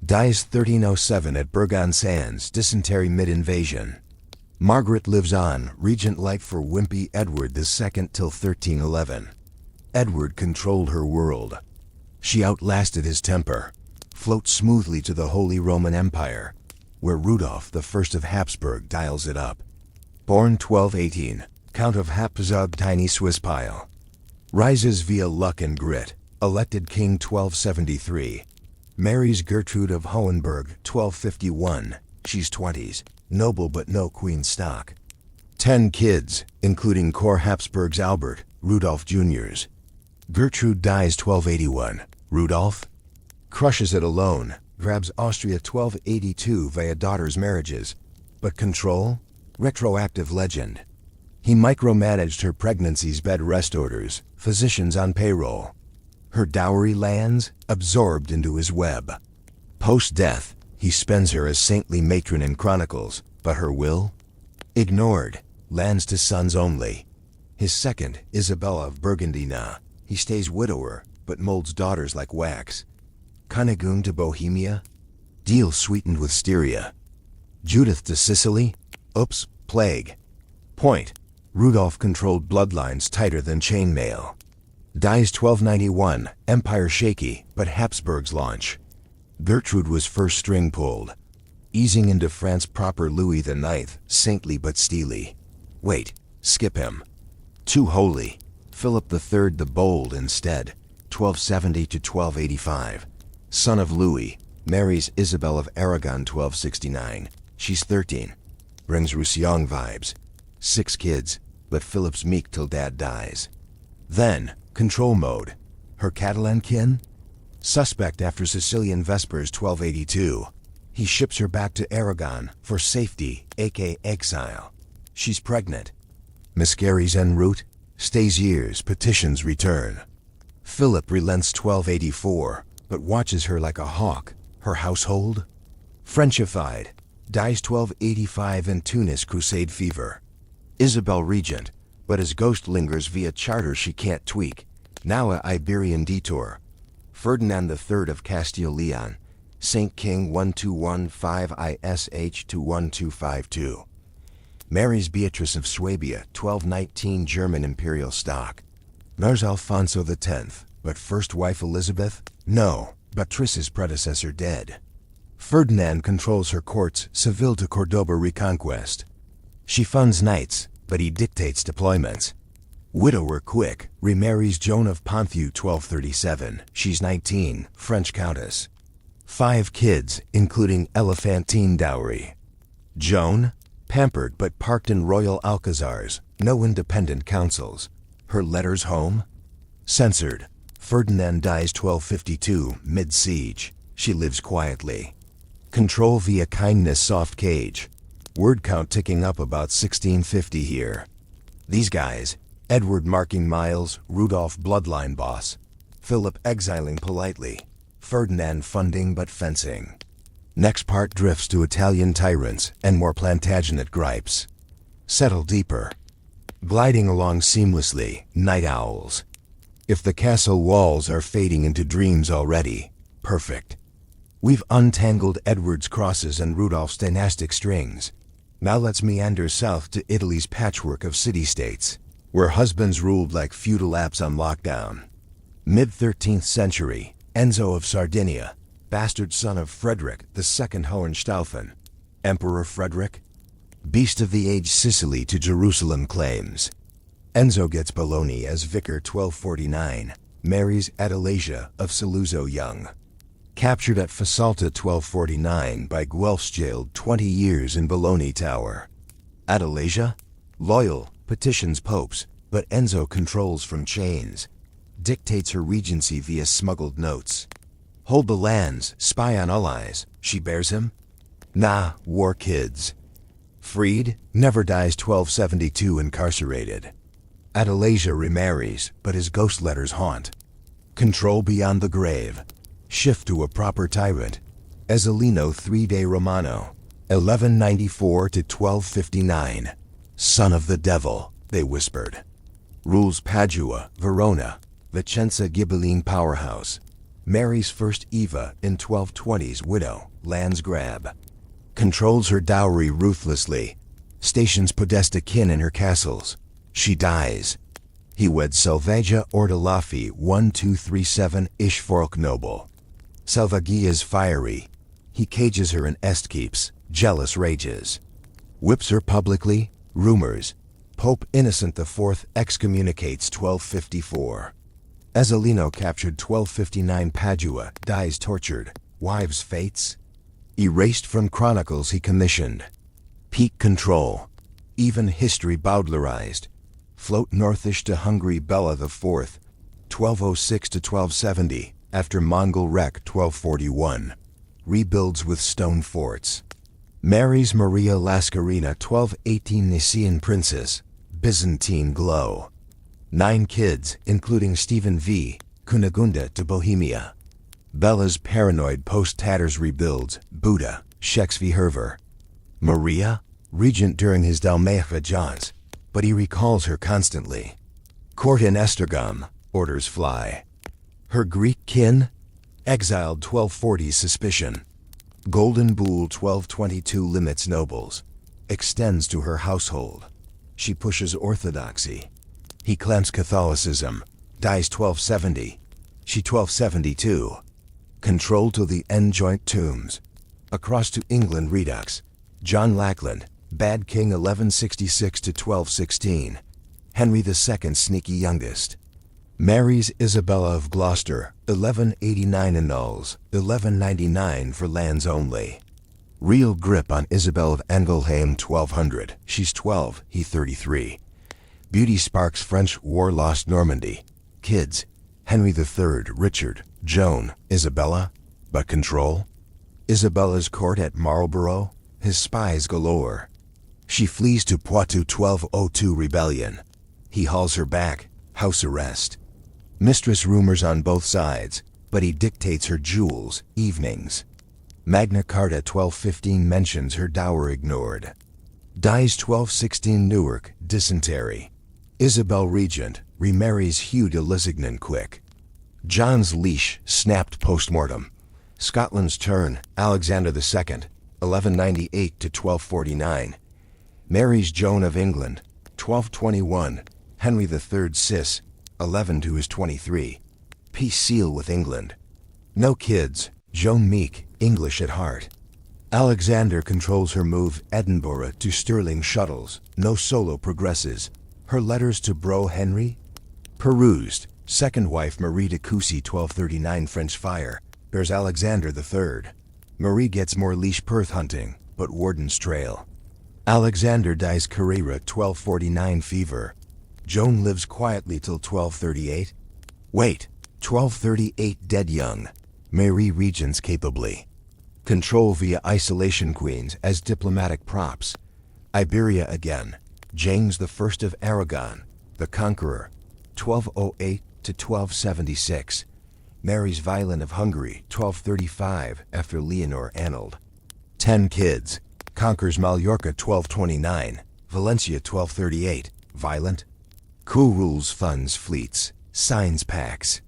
Dies 1307 at Bergan Sands, dysentery mid-invasion. Margaret lives on, regent life for wimpy Edward II till 1311. Edward controlled her world. She outlasted his temper, floats smoothly to the Holy Roman Empire, where Rudolph I of Habsburg dials it up. Born 1218, Count of Hapsburg, tiny Swiss pile. Rises via luck and grit, elected king 1273. Marries Gertrude of Hohenberg 1251. She's 20s, noble but no queen stock. 10 kids, including Core Habsburg's Albert, Rudolph Jr.'s. Gertrude dies 1281. Rudolph crushes it alone, grabs Austria 1282 via daughters' marriages. But control? Retroactive legend. He micromanaged her pregnancy's bed rest orders, physicians on payroll. Her dowry lands, absorbed into his web. Post-death, he spends her as saintly matron in chronicles, but her will? Ignored. lands to sons only. His second, Isabella of Burgundy. He stays widower, but molds daughters like wax. Cunigund to Bohemia, deal sweetened with Styria. Judith to Sicily, oops, plague. Point, Rudolph controlled bloodlines tighter than chainmail. Dies 1291, empire shaky, but Habsburgs launch. Gertrude was first string pulled. Easing into France proper Louis IX, saintly but steely. Wait, skip him. Too holy. Philip III the Bold instead, 1270 to 1285. Son of Louis, marries Isabel of Aragon 1269. She's 13. Brings Roussillon vibes. 6 kids, but Philip's meek till dad dies. Then, control mode. Her Catalan kin? Suspect after Sicilian Vespers 1282. He ships her back to Aragon for safety, aka exile. She's pregnant. Miscarries en route, stays years, petitions return. Philip relents 1284, but watches her like a hawk. Her household? Frenchified. Dies 1285 in Tunis crusade fever. Isabel regent, but his ghost lingers via charter she can't tweak. Now a Iberian detour. Ferdinand III of Castile-Leon, Saint King 1215 ISH to 1252. Marries Beatrice of Swabia, 1219 German imperial stock. Marries Alfonso X, but first wife Elizabeth? No, Beatrice's predecessor dead. Ferdinand controls her courts, Seville to Cordoba reconquest. She funds knights, but he dictates deployments. Widower quick, remarries Joan of Ponthieu 1237, she's 19, French countess. 5 kids, including elephantine dowry. Joan? Pampered but parked in royal alcazars, no independent councils. Her letters home? Censored. Ferdinand dies 1252, mid-siege. She lives quietly. Control via kindness soft cage. Word count ticking up about 1650 here. These guys, Edward marking miles, Rudolph bloodline boss. Philip exiling politely. Ferdinand funding but fencing. Next part drifts to Italian tyrants and more Plantagenet gripes. Settle deeper. Gliding along seamlessly, night owls. If the castle walls are fading into dreams already, perfect. We've untangled Edward's crosses and Rudolph's dynastic strings. Now let's meander south to Italy's patchwork of city-states, where husbands ruled like feudal apps on lockdown. Mid-13th century, Enzo of Sardinia, bastard son of Frederick II Hohenstaufen. Emperor Frederick? Beast of the age Sicily to Jerusalem claims. Enzo gets Bologna as vicar 1249, marries Adelasia of Saluzzo young. Captured at Fasalta 1249 by Guelphs, jailed 20 years in Bologna Tower. Adelasia? Loyal, petitions popes, but Enzo controls from chains. Dictates her regency via smuggled notes. Hold the lands, spy on allies. She bears him? Nah, war kids. Freed, never dies 1272 incarcerated. Adelasia remarries, but his ghost letters haunt. Control beyond the grave. Shift to a proper tyrant. Ezzelino 3-day Romano, 1194 to 1259. Son of the devil, they whispered. Rules Padua, Verona, Vicenza Ghibelline powerhouse. Marries first Eva in 1220s widow, lands grab. Controls her dowry ruthlessly. Stations Podesta kin in her castles. She dies. He weds Selvagia Ordelaffi 1237-ish Fork noble. Salvagia's fiery. He cages her in Estkeeps, jealous rages. Whips her publicly, rumors. Pope Innocent IV excommunicates 1254. Ezzelino captured 1259 Padua, dies tortured. Wives' fates? Erased from chronicles he commissioned. Peak control. Even history Bowdlerized. Float northish to Hungary Bella IV, 1206 to 1270, after Mongol wreck 1241. Rebuilds with stone forts. Marries Maria Lascarina 1218 Nicaean princess, Byzantine glow. 9 kids, including Stephen V, Cunegunda to Bohemia. Bella's paranoid post-tatters rebuilds, Buddha, Shakespeare Herver. Maria, regent during his Dalmatia jaunts, but he recalls her constantly. Court in Estergom, orders fly. Her Greek kin, exiled 1240 suspicion. Golden Bull 1222 limits nobles, extends to her household. She pushes orthodoxy. He clamps Catholicism, dies 1270. She 1272. Control to the end joint tombs. Across to England redux. John Lackland, bad king 1166 to 1216. Henry II sneaky youngest. Marries Isabella of Gloucester, 1189 annuls, 1199 for lands only. Real grip on Isabel of Angoulême 1200, she's 12, he 33. Beauty sparks French war lost Normandy. Kids, Henry III, Richard, Joan, Isabella, but control? Isabella's court at Marlborough, his spies galore. She flees to Poitou 1202 rebellion. He hauls her back, house arrest. Mistress rumors on both sides, but he dictates her jewels, evenings. Magna Carta 1215 mentions her dower ignored. Dies 1216 Newark, dysentery. Isabel Regent, remarries Hugh de Lusignan quick. John's leash, snapped post-mortem. Scotland's turn, Alexander II, 1198 to 1249. Marries Joan of England, 1221. Henry III Cis, 11 to his 23. Peace seal with England. No kids, Joan meek, English at heart. Alexander controls her move Edinburgh to Stirling shuttles, no solo progresses. Her letters to bro Henry? Perused, second wife Marie de Coucy 1239 French fire, bears Alexander III. Marie gets more leash Perth hunting, but Warden's trail. Alexander dies Carrera 1249 fever. Joan lives quietly till 1238. Wait, 1238 dead young. Marie regents capably. Control via isolation queens as diplomatic props. Iberia again. James I of Aragon, the Conqueror, 1208 to 1276. Marries Violin of Hungary, 1235, after Leonor annulled. 10 kids. Conquers Mallorca 1229, Valencia 1238, violent. Co-rules funds fleets, signs pacts.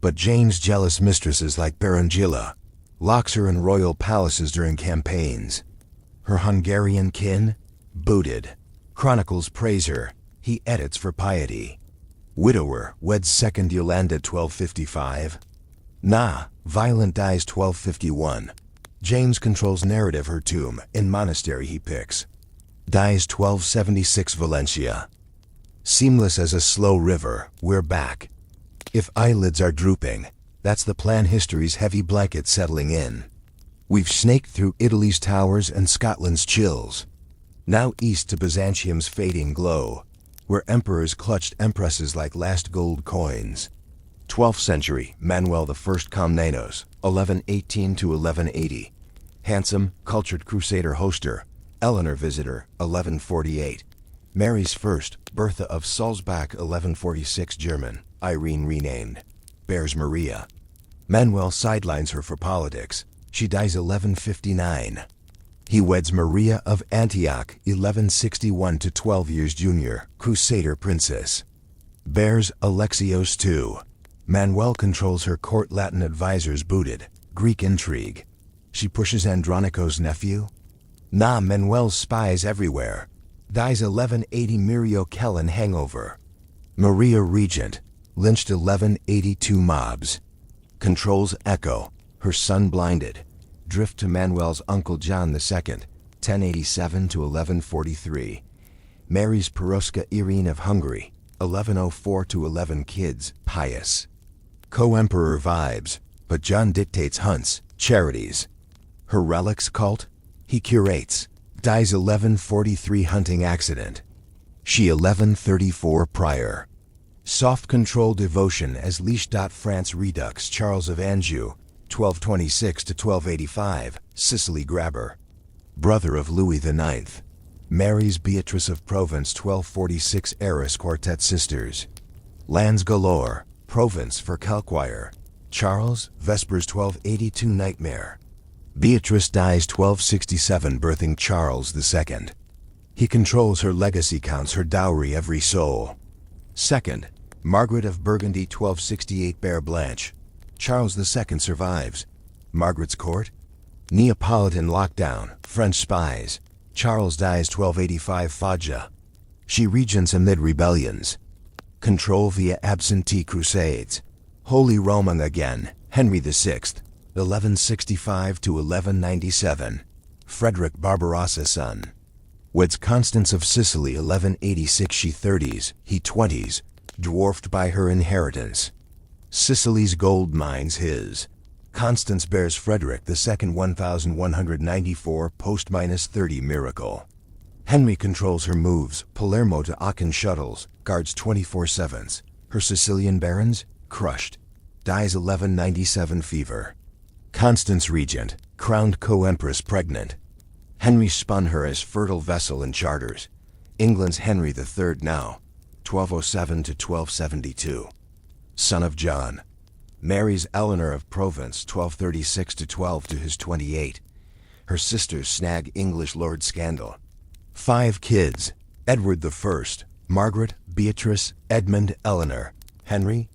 But Jane's jealous mistresses like Berengilla, locks her in royal palaces during campaigns. Her Hungarian kin? Booted. Chronicles praise her, he edits for piety. Widower weds second Yolanda 1255. Nah, violent dies 1251. James controls narrative her tomb, in monastery he picks. Dies 1276 Valencia. Seamless as a slow river, we're back. If eyelids are drooping, that's the plan history's heavy blanket settling in. We've snaked through Italy's towers and Scotland's chills. Now east to Byzantium's fading glow, where emperors clutched empresses like last gold coins. 12th century, Manuel I Comnenos, 1118 to 1180. Handsome, cultured crusader hoster, Eleanor visitor, 1148. Mary's first, Bertha of Sulzbach 1146 German, Irene renamed. Bears Maria. Manuel sidelines her for politics. She dies 1159. He weds Maria of Antioch 1161 to 12 years junior, Crusader princess. Bears Alexios II. Manuel controls her court Latin advisors booted, Greek intrigue. She pushes Andronico's nephew? Nah, Manuel's spies everywhere. Dies 1180 Mirio Kellen hangover. Maria Regent, lynched 1182 mobs. Controls Echo, her son blinded. Drift to Manuel's uncle John II, 1087 to 1143. Marries Peroska Irene of Hungary, 1104 to 11 kids, pious. Co-emperor vibes, but John dictates hunts, charities. Her relics cult? He curates. Dies 1143 hunting accident. She 1134 prior. Soft control devotion as leash. France redux Charles of Anjou, 1226 to 1285, Sicily grabber. Brother of Louis IX. Marries Beatrice of Provence 1246 heiress quartet sisters. Lands galore, Provence for Calquire. Charles, Vespers 1282 nightmare. Beatrice dies 1267 birthing Charles II. He controls her legacy, counts her dowry every soul. Second, Margaret of Burgundy 1268 Bear Blanche. Charles II survives. Margaret's court? Neapolitan lockdown, French spies. Charles dies 1285 Foggia. She regents amid rebellions. Control via absentee crusades. Holy Roman again, Henry VI, 1165 to 1197. Frederick Barbarossa's son. Weds Constance of Sicily 1186, she 30s, he 20s, dwarfed by her inheritance. Sicily's gold mines his. Constance bears Frederick II 1194 post-30 miracle. Henry controls her moves, Palermo to Aachen shuttles, guards 24/7. Her Sicilian barons, crushed. Dies 1197 fever. Constance regent, crowned co-empress pregnant. Henry spun her as fertile vessel in charters. England's Henry III now, 1207 to 1272. Son of John. Marries Eleanor of Provence 1236 to 12 to his 28. Her sisters snag English lord scandal. 5 kids, Edward I, Margaret, Beatrice, Edmund, Eleanor, Henry.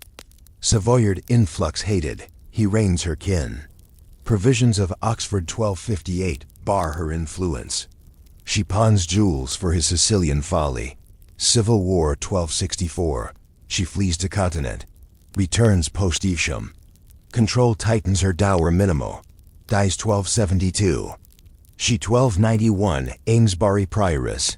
Savoyard influx hated, he reigns her kin. Provisions of Oxford 1258 bar her influence. She pawns jewels for his Sicilian folly. Civil War 1264, she flees to continent. Returns post-Evesham. Control tightens her dower minimal. Dies 1272. She 1291 Amesbury prioress.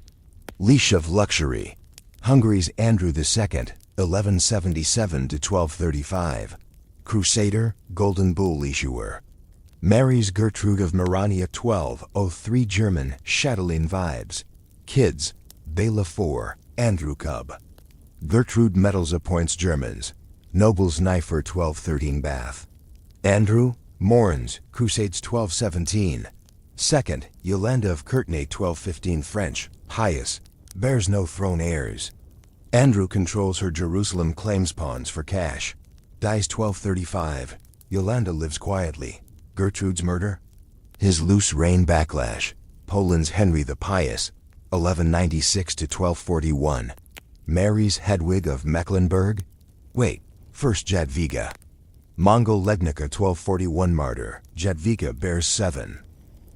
Leash of luxury. Hungary's Andrew II, 1177 to 1235. Crusader, golden bull issuer. Marries Gertrude of Marania 1203 German, Chatelaine vibes. Kids, Bela IV, Andrew Cub. Gertrude Metals appoints Germans. Nobles Knifer 1213 Bath. Andrew, mourns, Crusades 1217. Second, Yolanda of Courtenay 1215 French, pious, bears no throne heirs. Andrew controls her Jerusalem claims pawns for cash. Dies 1235. Yolanda lives quietly. Gertrude's murder? His loose reign backlash. Poland's Henry the Pious, 1196 to 1241. Marries Hedwig of Mecklenburg? Wait, first Jadwiga. Mongol Legnica 1241 martyr, Jadwiga bears 7.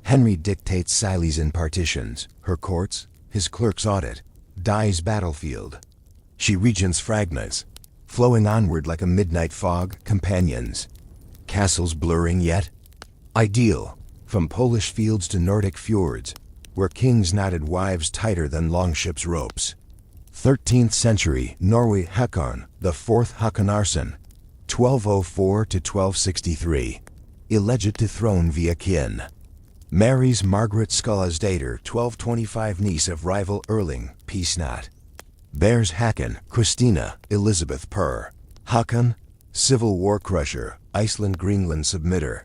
Henry dictates Siles in partitions, her courts, his clerks audit, dies battlefield. She regents fragments, flowing onward like a midnight fog, companions. Castles blurring yet? Ideal, from Polish fields to Nordic fjords, where kings knotted wives tighter than longships' ropes. 13th century Norway Hakon, the 4th Hakonarsson, 1204 to 1263. Alleged to throne via kin. Marries Margaret Skallasdater, 1225 niece of rival Erling, peace not. Bears Hakon, Christina, Elizabeth Per. Hakon, Civil War crusher, Iceland Greenland submitter.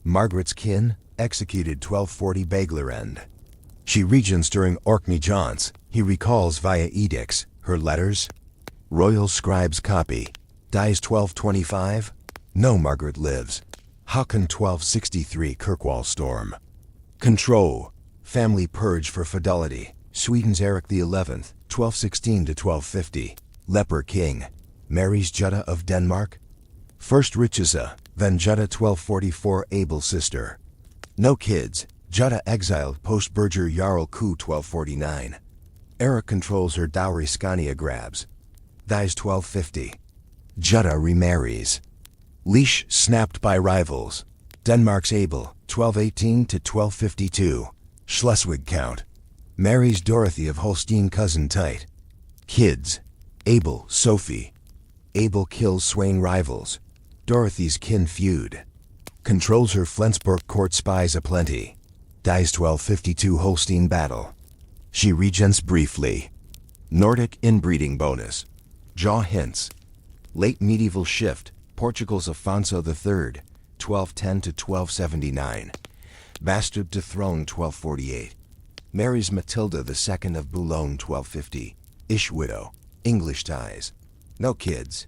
Margaret's kin, executed 1240 Baglerend. She regents during Orkney jaunts, he recalls via edicts, her letters. Royal scribe's copy. Dies 1225. No Margaret lives. Hakon 1263 Kirkwall storm. Control. Family purge for fidelity. Sweden's Eric XI, 1216 to 1250. Leper king. Marries Jutta of Denmark. First Richeza, then Jutta 1244 Abel's sister. No kids. Jutta exiled post-Berger Jarl coup 1249. Eric controls her dowry, Scania grabs. Dies 1250. Jutta remarries. Leash snapped by rivals. Denmark's Abel, 1218 to 1252. Schleswig count. Marries Dorothy of Holstein cousin tight. Kids. Abel, Sophie. Abel kills Swain rivals. Dorothy's kin feud. Controls her Flensburg court spies aplenty. Dies 1252 Holstein battle. She regents briefly. Nordic inbreeding bonus. Jaw hints. Late medieval shift, Portugal's Afonso III, 1210 to 1279. Bastard to throne 1248. Marries Matilda II of Boulogne 1250. Ish widow. English ties. No kids.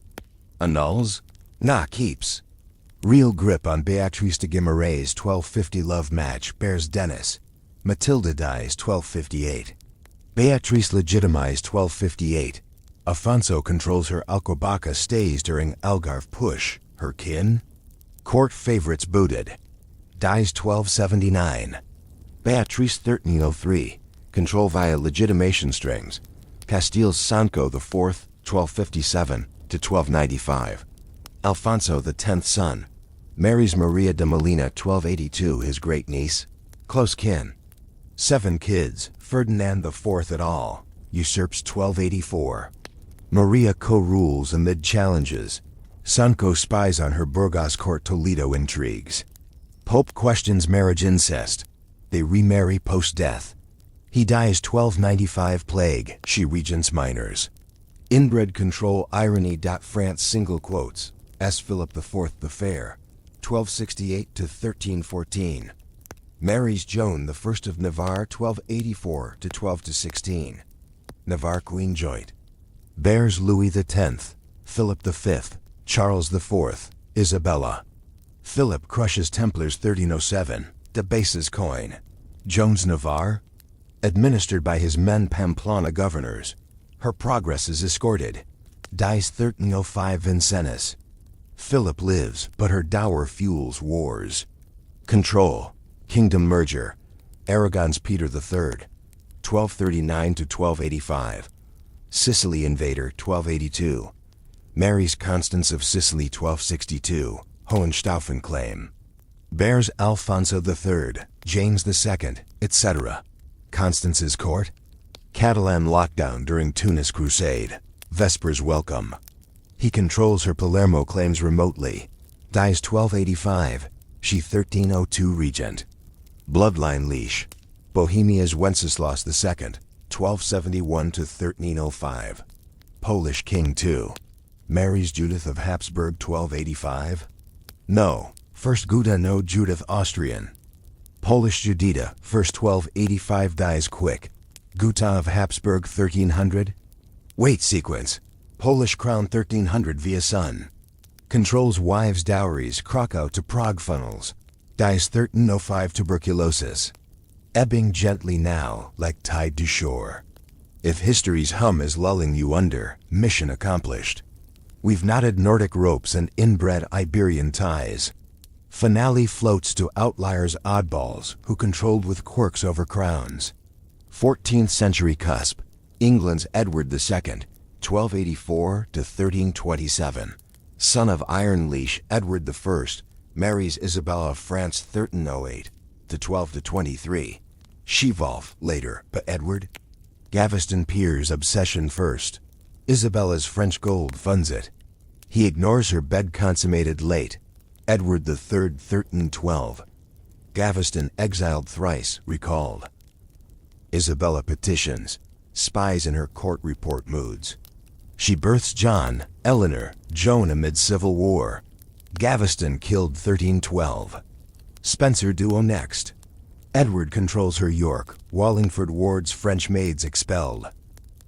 Annuls? Nah, keeps. Real grip on Beatrice de Guimarães 1250 love match bears Dennis. Matilda dies 1258. Beatrice legitimized 1258. Afonso controls her Alcobaça stays during Algarve push. Her kin? Court favorites booted. Dies 1279. Beatrice 1303. Control via legitimation strings. Castile's Sancho IV, 1257 to 1295. Alfonso the 10th son. Marries Maria de Molina 1282, his great niece. Close kin. 7 kids. Ferdinand IV et al. Usurps 1284. Maria co-rules amid challenges. Sancho spies on her Burgos court Toledo intrigues. Pope questions marriage incest. They remarry post-death. He dies 1295 plague. She regents minors. Inbred control irony. France single quotes. S. Philip IV the Fair. 1268 to 1314. Marries Joan I of Navarre 1284 to 12 to 16. Navarre Queen joint. Bears Louis X, Philip V, Charles IV, Isabella. Philip crushes Templars 1307, debases coin. Joan's Navarre? Administered by his men Pamplona governors. Her progress is escorted. Dies 1305 Vincennes. Philip lives, but her dower fuels wars. Control. Kingdom merger. Aragon's Peter III. 1239 to 1285. Sicily invader 1282. Marries Constance of Sicily 1262. Hohenstaufen claim. Bears Alfonso III, James II, etc. Constance's court. Catalan lockdown during Tunis crusade. Vespers welcome. He controls her Palermo claims remotely. Dies 1285. She 1302 regent. Bloodline leash. Bohemia's Wenceslas II, 1271 to 1305. Polish king too. Marries Judith of Habsburg 1285. No. First Guda no Judith Austrian. Polish Judita, first 1285 dies quick. Guta of Habsburg 1300. Wait sequence. Polish crown 1300 via son. Controls wives' dowries Krakow to Prague funnels. Dies 1305 tuberculosis. Ebbing gently now, like tide to shore. If history's hum is lulling you under, mission accomplished. We've knotted Nordic ropes and inbred Iberian ties. Finale floats to outliers oddballs who controlled with quirks over crowns. 14th century cusp. England's Edward II, 1284 to 1327. Son of Iron Leash Edward I, marries Isabella of France 1308 to 12 to 23. Shevolf later, but Edward. Gaveston Pier's obsession first. Isabella's French gold funds it. He ignores her bed consummated late. Edward III 1312. Gaveston exiled thrice, recalled. Isabella petitions. Spies in her court report moods. She births John, Eleanor, Joan amid civil war. Gaveston killed 1312. Spencer duo next. Edward controls her York, Wallingford Ward's French maids expelled.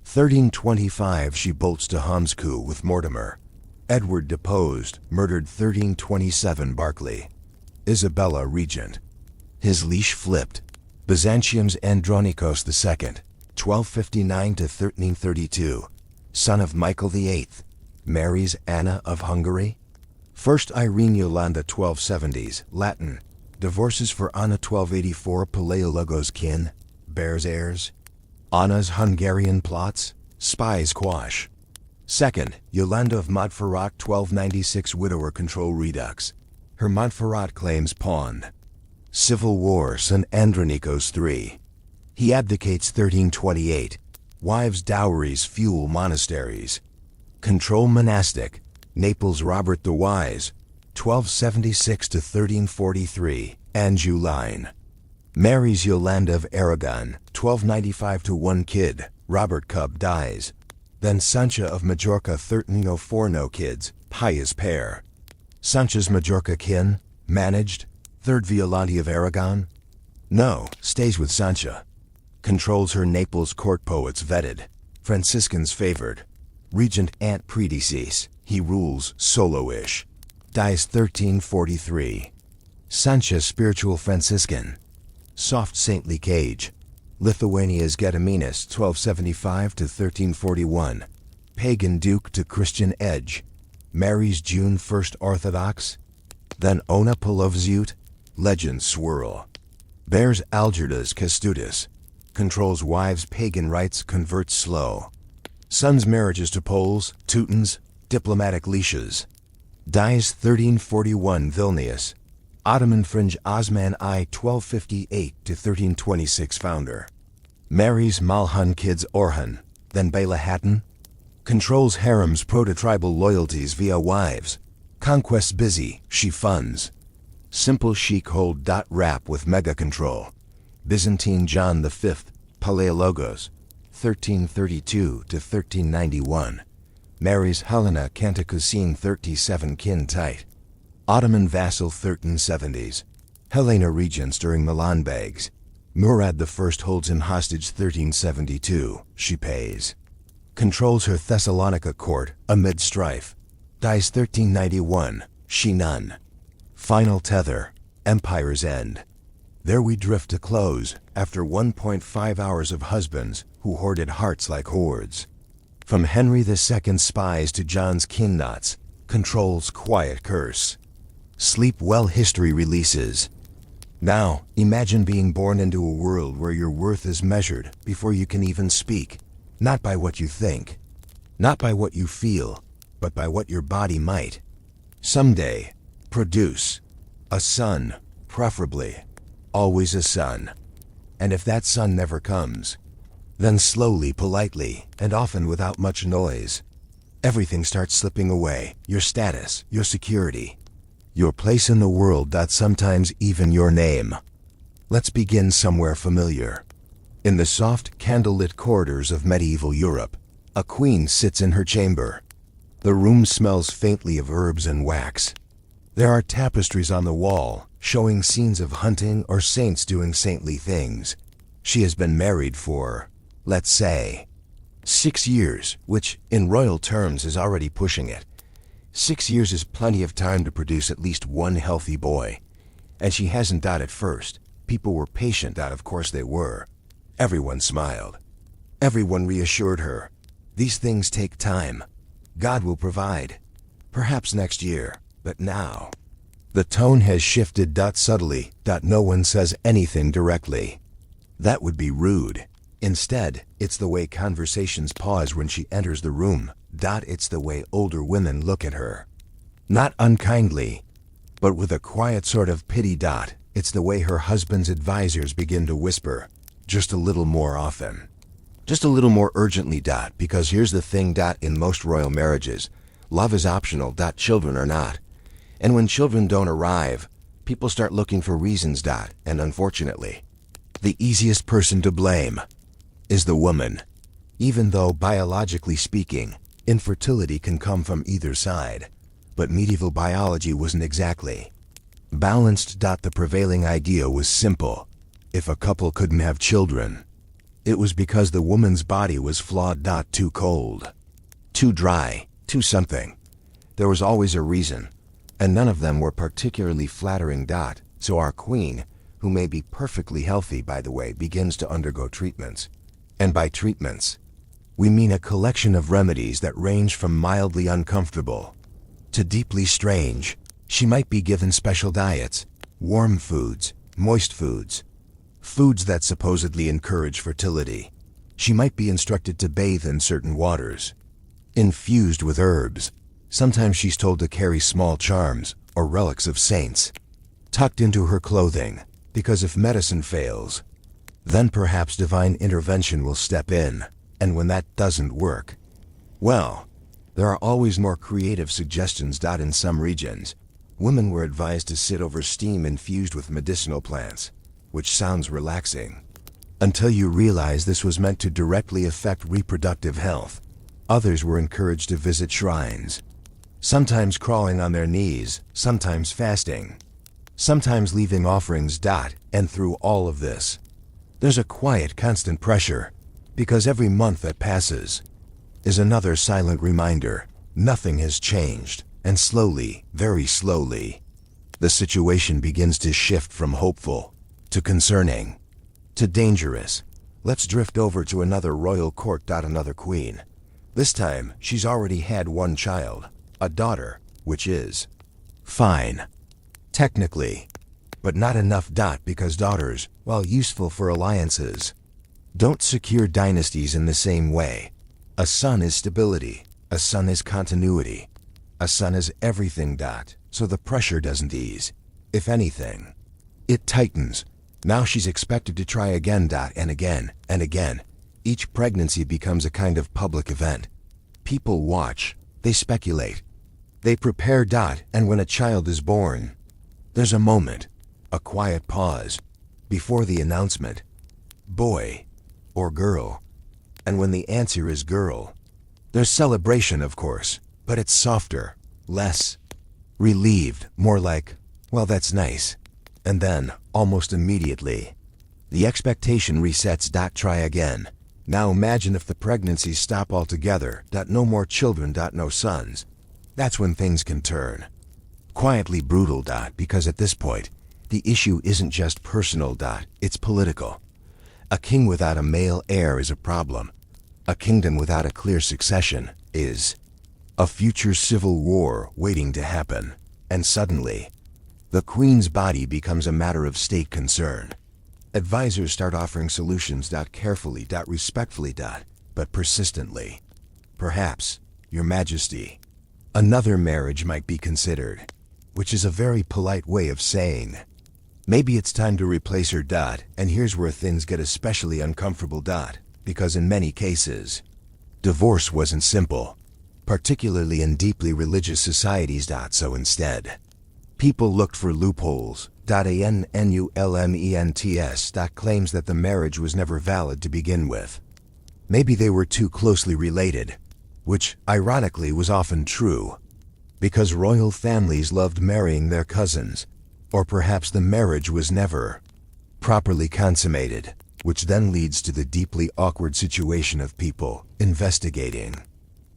1325 she bolts to Homsku with Mortimer. Edward deposed, murdered 1327 Barclay. Isabella regent. His leash flipped. Byzantium's Andronikos II, 1259 to 1332. Son of Michael VIII, marries Anna of Hungary. First Irene Yolanda 1270s, Latin. Divorces for Anna 1284 Paleologos kin, bears heirs. Anna's Hungarian plots, spies quash. Second, Yolanda of Montferrat 1296 widower control redux. Her Montferrat claims pawned. Civil War son Andronikos III. He abdicates 1328. Wives' dowries fuel monasteries. Control monastic. Naples Robert the Wise, 1276 to 1343, Anjou line. Marries Yolanda of Aragon, 1295 to 1 kid, Robert Cub dies. Then Sancha of Majorca 1304 no kids, pious pair. Sancha's Majorca kin, managed, 3rd Violante of Aragon? No, stays with Sancha. Controls her Naples court poets vetted, Franciscans favored. Regent Aunt predecease, he rules solo-ish. Dies 1343. Sancha spiritual Franciscan. Soft saintly cage. Lithuania's Gediminas 1275 to 1341, pagan duke to Christian edge, marries June 1st Orthodox, then Ona Polovziut, legends swirl. Bears Algirdas Kęstutis, controls wives' pagan rites, converts slow. Sons' marriages to Poles, Teutons, diplomatic leashes. Dies 1341 Vilnius, Ottoman fringe Osman I 1258 to 1326 founder. Marries Malhun kids Orhan, then Bela Hatton. Controls harems, proto-tribal loyalties via wives. Conquests busy, she funds. Simple chic hold. Rap with mega control. Byzantine John V, Palaiologos, 1332 to 1391. Marries Helena Cantacucine 37 kin tight. Ottoman vassal 1370s. Helena regents during Milan begs. Murad I holds in hostage 1372, she pays. Controls her Thessalonica court amid strife. Dies 1391, she none. Final tether, empire's end. There we drift to close, after 1.5 hours of husbands who hoarded hearts like hoards. From Henry II's spies to John's kinknots, controls quiet curse. Sleep well history releases. Now, imagine being born into a world where your worth is measured before you can even speak. Not by what you think, not by what you feel, but by what your body might someday produce. A son, preferably. Always a son. And if that son never comes, then slowly, politely, and often without much noise, everything starts slipping away. Your status, your security, your place in the world. Sometimes even your name. Let's begin somewhere familiar. In the soft, candlelit corridors of medieval Europe, a queen sits in her chamber. The room smells faintly of herbs and wax. There are tapestries on the wall, showing scenes of hunting or saints doing saintly things. She has been married for, let's say, 6 years, which, in royal terms, is already pushing it. 6 years is plenty of time to produce at least one healthy boy. And she hasn't. At first, people were patient. Of course they were. Everyone smiled. Everyone reassured her. These things take time. God will provide. Perhaps next year. But now, the tone has shifted. Subtly. No one says anything directly. That would be rude. Instead, it's the way conversations pause when she enters the room. It's the way older women look at her. Not unkindly, but with a quiet sort of pity. It's the way her husband's advisors begin to whisper, just a little more often. Just a little more urgently. Because here's the thing. In most royal marriages, love is optional. Children are not. And when children don't arrive, people start looking for reasons. And unfortunately, the easiest person to blame is the woman. Even though, biologically speaking, infertility can come from either side. But medieval biology wasn't exactly balanced. The prevailing idea was simple. If a couple couldn't have children, it was because the woman's body was flawed. Too cold, too dry, too something. There was always a reason, and none of them were particularly flattering. So our queen, who may be perfectly healthy, by the way, begins to undergo treatments. And by treatments, we mean a collection of remedies that range from mildly uncomfortable to deeply strange. She might be given special diets, warm foods, moist foods, foods that supposedly encourage fertility. She might be instructed to bathe in certain waters, infused with herbs. Sometimes she's told to carry small charms or relics of saints tucked into her clothing, because if medicine fails, then perhaps divine intervention will step in. And when that doesn't work, well, there are always more creative suggestions. In some regions, women were advised to sit over steam infused with medicinal plants, which sounds relaxing, until you realize this was meant to directly affect reproductive health. Others were encouraged to visit shrines, sometimes crawling on their knees, sometimes fasting, sometimes leaving offerings. And through all of this, there's a quiet, constant pressure, because every month that passes is another silent reminder nothing has changed. And slowly, very slowly, the situation begins to shift from hopeful to concerning to dangerous. Let's drift over to another royal court. Another queen. This time, she's already had one child, a daughter, which is fine, technically, but not enough. Because daughters, while useful for alliances, don't secure dynasties in the same way. A son is stability, a son is continuity, a son is everything. So the pressure doesn't ease. If anything, it tightens. Now she's expected to try again. And again, and again. Each pregnancy becomes a kind of public event. People watch, they speculate, they prepare. And when a child is born, there's a moment, a quiet pause, before the announcement, boy or girl. And when the answer is girl, there's celebration, of course, but it's softer, less relieved, more like, well, that's nice. And then, almost immediately, the expectation resets. Try again. Now imagine if the pregnancies stop altogether. No more children. No sons. That's when things can turn quietly brutal. Because at this point, the issue isn't just personal. It's political. A king without a male heir is a problem. A kingdom without a clear succession is a future civil war waiting to happen. And suddenly, the queen's body becomes a matter of state concern. Advisors start offering solutions. Carefully, respectfully, but persistently. Perhaps, Your Majesty, another marriage might be considered, which is a very polite way of saying, maybe it's time to replace her. And here's where things get especially uncomfortable. Because in many cases, divorce wasn't simple, particularly in deeply religious societies. So instead, people looked for loopholes. Annulments. Claims that the marriage was never valid to begin with. Maybe they were too closely related, which, ironically, was often true, because royal families loved marrying their cousins, or perhaps the marriage was never properly consummated, which then leads to the deeply awkward situation of people investigating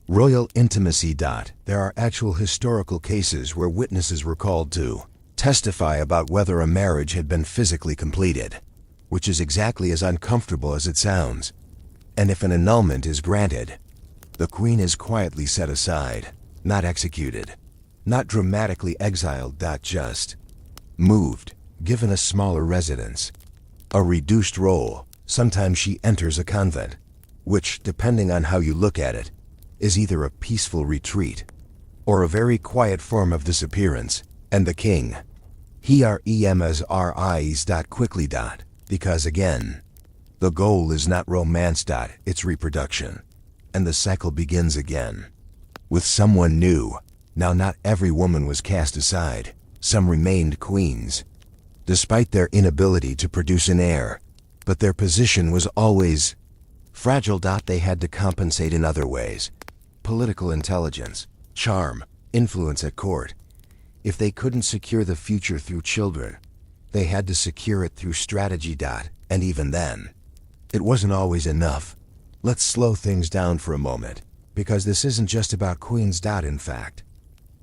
royal intimacy. There are actual historical cases where witnesses were called to testify about whether a marriage had been physically completed, which is exactly as uncomfortable as it sounds. And if an annulment is granted, the queen is quietly set aside, not executed, not dramatically exiled. Just moved, given a smaller residence, a reduced role. Sometimes she enters a convent, which, depending on how you look at it, is either a peaceful retreat or a very quiet form of disappearance. And the king, he rems ris. Quickly. Because again, the goal is not romance. It's reproduction. And the cycle begins again, with someone new. Now not every woman was cast aside. Some remained queens, despite their inability to produce an heir. But their position was always fragile. They had to compensate in other ways. Political intelligence, charm, influence at court. If they couldn't secure the future through children, they had to secure it through strategy. And even then, it wasn't always enough. Let's slow things down for a moment, because this isn't just about queens. In fact,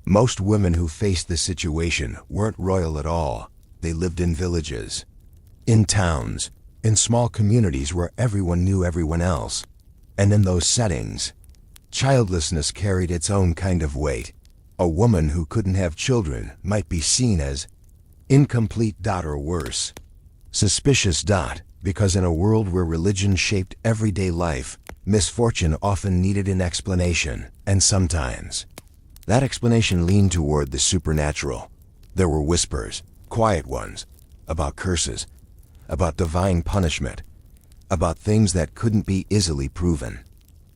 most women who faced this situation weren't royal at all. They lived in villages, in towns, in small communities where everyone knew everyone else. And in those settings, childlessness carried its own kind of weight. A woman who couldn't have children might be seen as incomplete. Or worse, suspicious. Because in a world where religion shaped everyday life, misfortune often needed an explanation, and sometimes that explanation leaned toward the supernatural. There were whispers, quiet ones, about curses, about divine punishment, about things that couldn't be easily proven,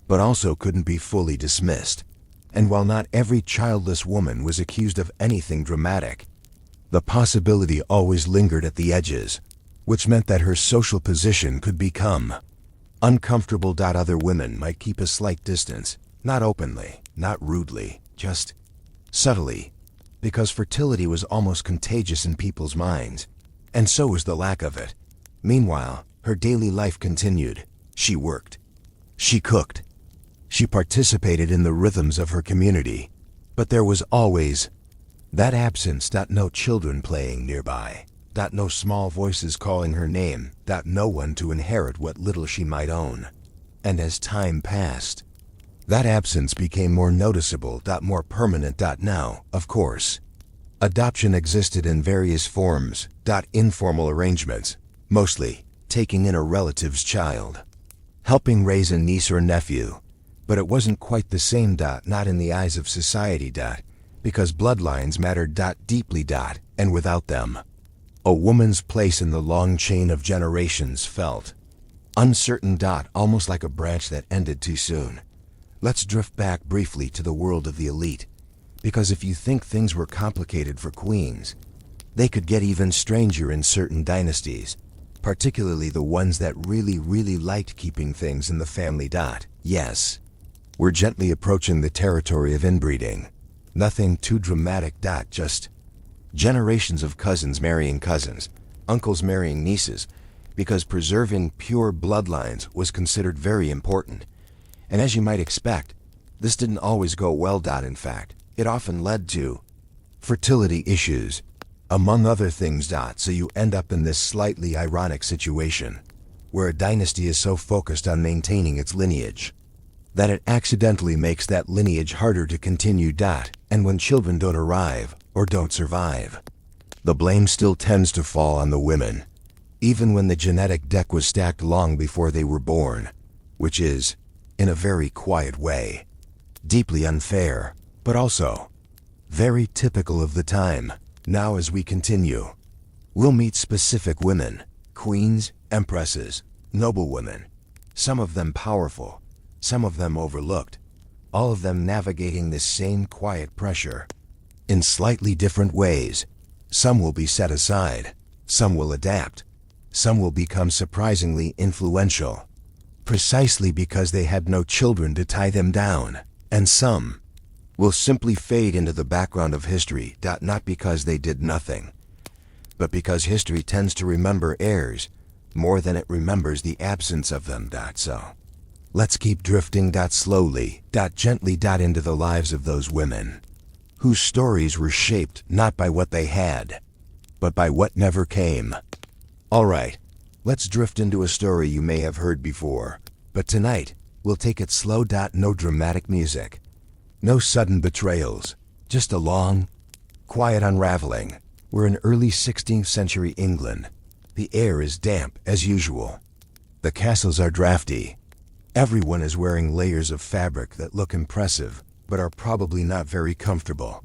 but also couldn't be fully dismissed. And while not every childless woman was accused of anything dramatic, the possibility always lingered at the edges, which meant that her social position could become uncomfortable. Other women might keep a slight distance, not openly, not rudely, just subtly, because fertility was almost contagious in people's minds, and so was the lack of it. Meanwhile, her daily life continued. She worked, she cooked, she participated in the rhythms of her community, but there was always that absence. No children playing nearby, No small voices calling her name. No one to inherit what little she might own. And as time passed, that absence became more noticeable. More permanent. Now, of course, adoption existed in various forms. Informal arrangements, mostly taking in a relative's child, helping raise a niece or nephew. But it wasn't quite the same. Not in the eyes of society. Because bloodlines mattered. Deeply. And without them, a woman's place in the long chain of generations felt uncertain. Almost like a branch that ended too soon. Let's drift back briefly to the world of the elite. Because if you think things were complicated for queens, they could get even stranger in certain dynasties, particularly the ones that really liked keeping things in the family. Yes, we're gently approaching the territory of inbreeding. Nothing too dramatic. Just generations of cousins marrying cousins, uncles marrying nieces, because preserving pure bloodlines was considered very important. And as you might expect, this didn't always go well. In fact, it often led to fertility issues, among other things. So you end up in this slightly ironic situation, where a dynasty is so focused on maintaining its lineage that it accidentally makes that lineage harder to continue. And when children don't arrive, or don't survive, the blame still tends to fall on the women, even when the genetic deck was stacked long before they were born, which is, in a very quiet way, deeply unfair, but also very typical of the time. Now as we continue, we'll meet specific women, queens, empresses, noblewomen, some of them powerful, some of them overlooked, all of them navigating this same quiet pressure in slightly different ways. Some will be set aside, some will adapt, some will become surprisingly influential, precisely because they had no children to tie them down, and some will simply fade into the background of history. Not because they did nothing, but because history tends to remember heirs more than it remembers the absence of them. So let's keep drifting. Slowly, gently. Into the lives of those women whose stories were shaped not by what they had, but by what never came. Alright, let's drift into a story you may have heard before, but tonight, we'll take it slow. No dramatic music, no sudden betrayals, just a long, quiet unraveling. We're in early 16th century England. The air is damp as usual. The castles are drafty. Everyone is wearing layers of fabric that look impressive, but are probably not very comfortable.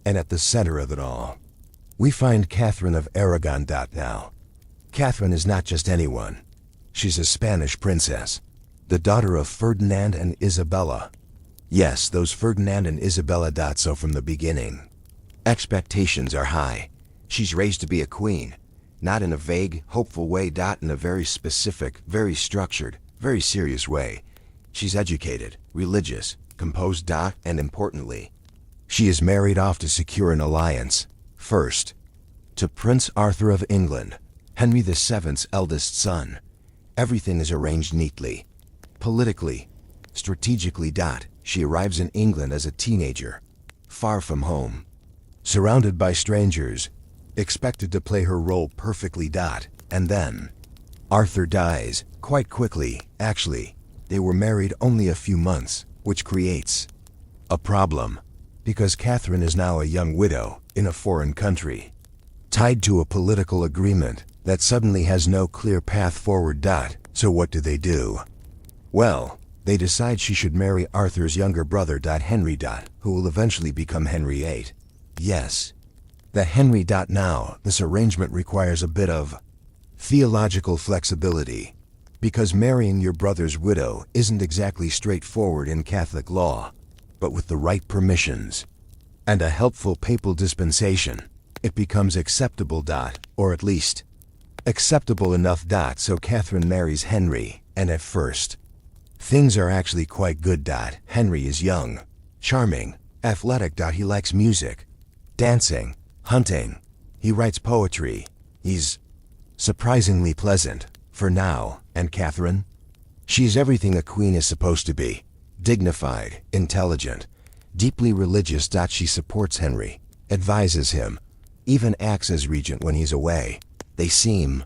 And at the center of it all, we find Catherine of Aragon. Now, Catherine is not just anyone. She's a Spanish princess, the daughter of Ferdinand and Isabella. Yes, those Ferdinand and Isabella. So from the beginning, expectations are high. She's raised to be a queen, not in a vague, hopeful way. In a very specific, very structured, very serious way. She's educated, religious, composed. And importantly, she is married off to secure an alliance. First, to Prince Arthur of England, Henry VII's eldest son. Everything is arranged neatly, politically, strategically. She arrives in England as a teenager, far from home, surrounded by strangers, expected to play her role perfectly. And then, Arthur dies, quite quickly, actually. They were married only a few months, which creates a problem, because Catherine is now a young widow in a foreign country, tied to a political agreement that suddenly has no clear path forward. So what do? Well, they decide she should marry Arthur's younger brother. Henry. Who will eventually become Henry VIII. Yes, the Henry. Now, this arrangement requires a bit of theological flexibility, because marrying your brother's widow isn't exactly straightforward in Catholic law, but with the right permissions and a helpful papal dispensation, it becomes acceptable. Or at least, acceptable enough. So Catherine marries Henry, and at first, things are actually quite good. Henry is young, charming, athletic. He likes music, dancing, hunting. He writes poetry. He's surprisingly pleasant, for now. And Catherine? She's everything a queen is supposed to be. Dignified, intelligent, deeply religious. She supports Henry, advises him, even acts as regent when he's away. They seem,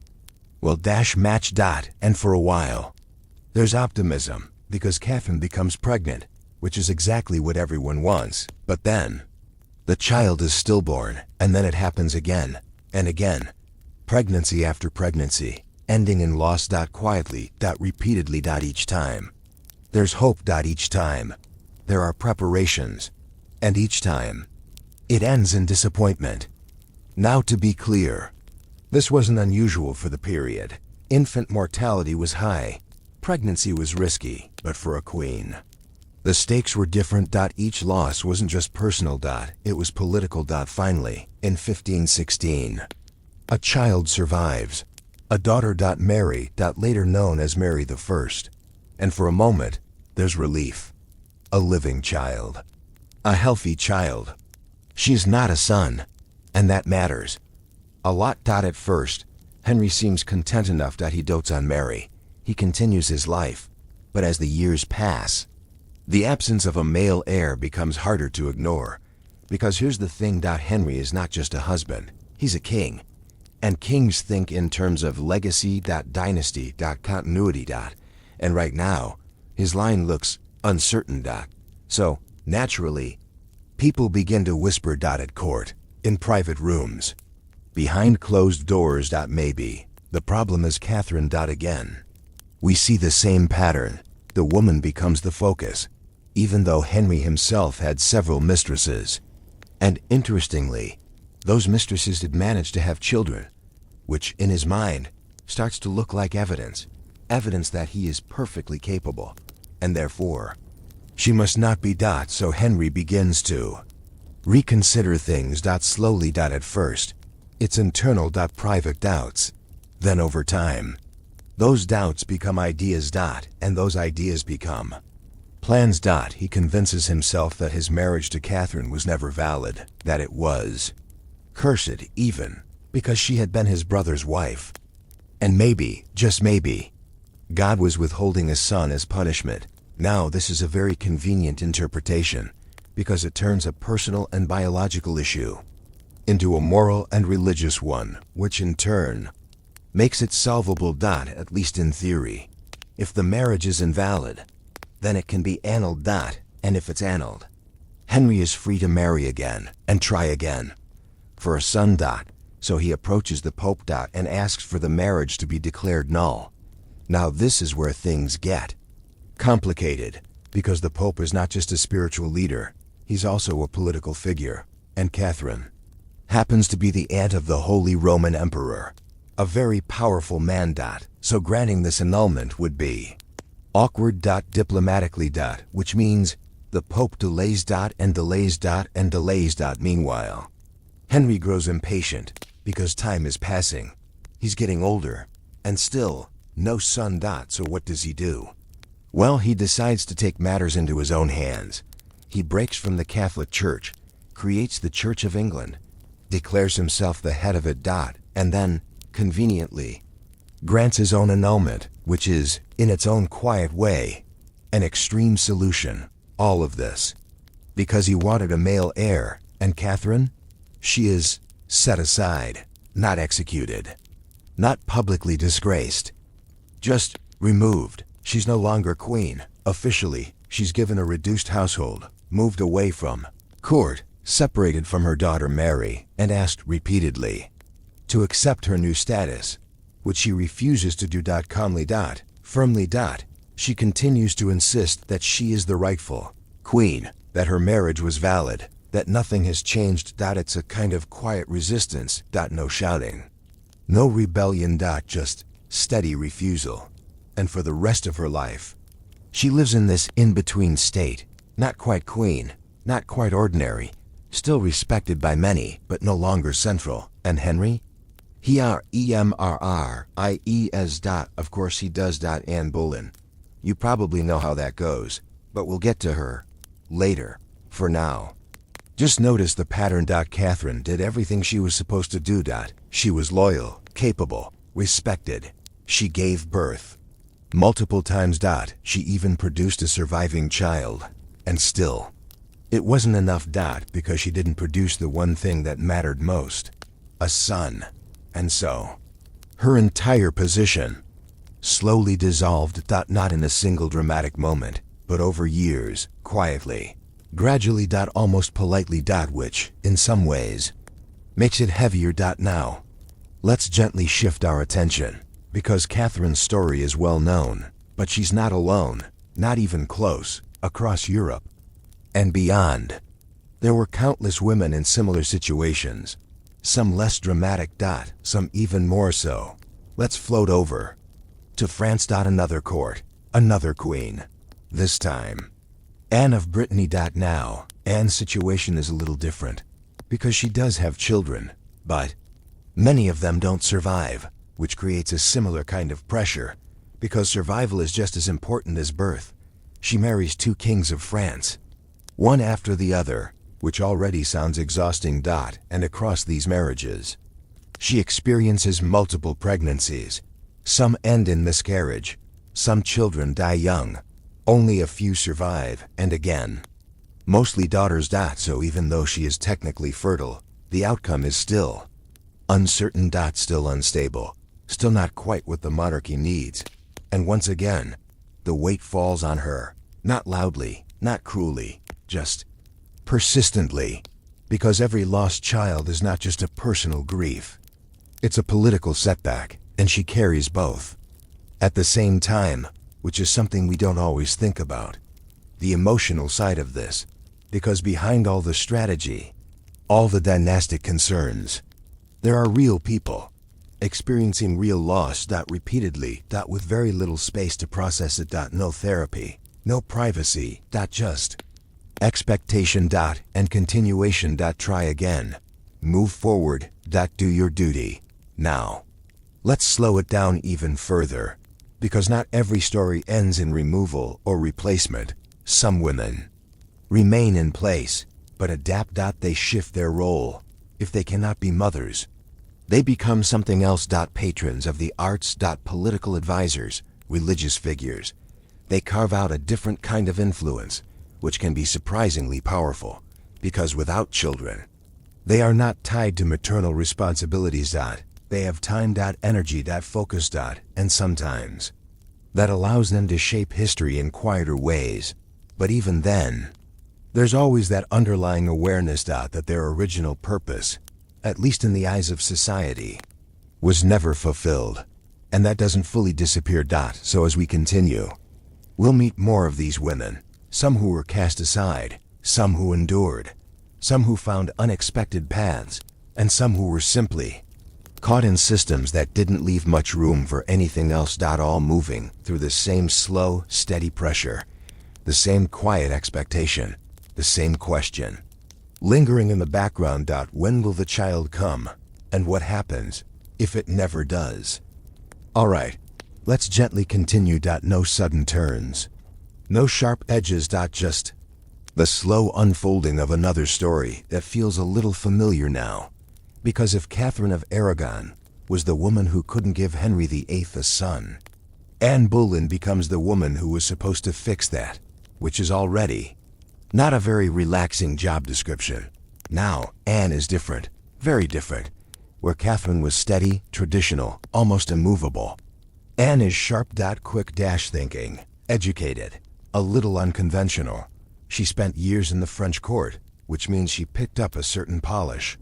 well, dash match dot, and for a while. There's optimism, because Catherine becomes pregnant, which is exactly what everyone wants. But then, the child is stillborn, and then it happens again, and again. Pregnancy after pregnancy, ending in loss dot quietly dot repeatedly dot each time. There's hope dot each time. There are preparations, and each time, it ends in disappointment. Now to be clear, this wasn't unusual for the period. Infant mortality was high. Pregnancy was risky, but for a queen, the stakes were different. Each loss wasn't just personal. It was political. Finally, in 1516, a child survives. A daughter. Mary. Later known as Mary I. And for a moment, there's relief. A living child. A healthy child. She's not a son, and that matters a lot. At first, Henry seems content enough that he dotes on Mary. He continues his life, but as the years pass, the absence of a male heir becomes harder to ignore. Because here's the thing, Henry is not just a husband, he's a king. And kings think in terms of legacy, dynasty, continuity, and right now, his line looks uncertain. So, naturally, people begin to whisper at court, in private rooms, behind closed doors. Maybe the problem is Catherine. Again, we see the same pattern. The woman becomes the focus, even though Henry himself had several mistresses. And interestingly, those mistresses did manage to have children, which in his mind starts to look like evidence that he is perfectly capable, and therefore, she must not be. So Henry begins to reconsider things. Slowly. At first, it's internal. Private doubts. Then over time, those doubts become ideas. And those ideas become plans. He convinces himself that his marriage to Catherine was never valid, that it was cursed even, because she had been his brother's wife. And maybe, just maybe, God was withholding a son as punishment. Now this is a very convenient interpretation, because it turns a personal and biological issue into a moral and religious one, which in turn makes it solvable. At least in theory. If the marriage is invalid, then it can be annulled. And if it's annulled, Henry is free to marry again and try again for a son. So he approaches the Pope. And asks for the marriage to be declared null. Now this is where things get complicated, because the Pope is not just a spiritual leader, he's also a political figure, and Catherine happens to be the aunt of the Holy Roman Emperor, a very powerful man. So granting this annulment would be awkward. Diplomatically. Which means the Pope delays. And delays. And delays. Meanwhile, Henry grows impatient, because time is passing. He's getting older, and still, no son. So what does he do? Well, he decides to take matters into his own hands. He breaks from the Catholic Church, creates the Church of England, declares himself the head of it. And then, conveniently, grants his own annulment, which is, in its own quiet way, an extreme solution. All of this because he wanted a male heir, and Catherine? She is set aside, not executed, not publicly disgraced, just removed. She's no longer queen. Officially, she's given a reduced household, moved away from court, separated from her daughter Mary, and asked repeatedly to accept her new status, which she refuses to do. Calmly. Firmly. She continues to insist that she is the rightful queen, that her marriage was valid, that nothing has changed. It's a kind of quiet resistance. No shouting, no rebellion. Just steady refusal. And for the rest of her life, she lives in this in-between state, not quite queen, not quite ordinary, still respected by many, but no longer central. And Henry? He R-E-M-R-R-I-E-S. Of course he does. Anne Boleyn. You probably know how that goes, but we'll get to her later. For now, just notice the pattern. Catherine did everything she was supposed to do. She was loyal, capable, respected. She gave birth multiple times. She even produced a surviving child. And still, it wasn't enough. Because she didn't produce the one thing that mattered most. a son. And so, her entire position slowly dissolved, not in a single dramatic moment, but over years, quietly, gradually, almost politely, which, in some ways, makes it heavier. Now, let's gently shift our attention, because Catherine's story is well known, but she's not alone, not even close, across Europe and beyond. There were countless women in similar situations, some less dramatic, some even more so. Let's float over to France. Another court, another queen. This time, Anne of Brittany. Now, Anne's situation is a little different, because she does have children, but many of them don't survive, which creates a similar kind of pressure, because survival is just as important as birth. She marries two kings of France, one after the other, which already sounds exhausting. And across these marriages, she experiences multiple pregnancies. Some end in miscarriage, some children die young, only a few survive, and again, mostly daughters. So even though she is technically fertile, the outcome is still uncertain. Still unstable, still not quite what the monarchy needs. And once again, the weight falls on her, not loudly, not cruelly, just persistently, because every lost child is not just a personal grief. It's a political setback, and she carries both at the same time, which is something we don't always think about. The emotional side of this, because behind all the strategy, all the dynastic concerns, there are real people experiencing real loss. Repeatedly. With very little space to process it. No therapy, no privacy. Just expectation. And continuation. Try again. Move forward. Do your duty. Now, let's slow it down even further, because not every story ends in removal or replacement. Some women remain in place, but adapt. They shift their role. If they cannot be mothers, they become something else. Patrons of the arts. Political advisors, religious figures. They carve out a different kind of influence, which can be surprisingly powerful, because without children, they are not tied to maternal responsibilities. They have time. Energy. Focus. And sometimes, that allows them to shape history in quieter ways. But even then, there's always that underlying awareness. That their original purpose, at least in the eyes of society, was never fulfilled. And that doesn't fully disappear. So as we continue, we'll meet more of these women, some who were cast aside, some who endured, some who found unexpected paths, and some who were simply caught in systems that didn't leave much room for anything else. All moving through the same slow, steady pressure, the same quiet expectation, the same question lingering in the background. When will the child come? And what happens if it never does? Alright, let's gently continue. No sudden turns, no sharp edges. Just the slow unfolding of another story that feels a little familiar now. Because if Catherine of Aragon was the woman who couldn't give Henry VIII a son, Anne Boleyn becomes the woman who was supposed to fix that, which is already not a very relaxing job description. Now, Anne is different, very different. Where Catherine was steady, traditional, almost immovable, Anne is sharp. Quick thinking, educated, a little unconventional. She spent years in the French court, which means she picked up a certain polish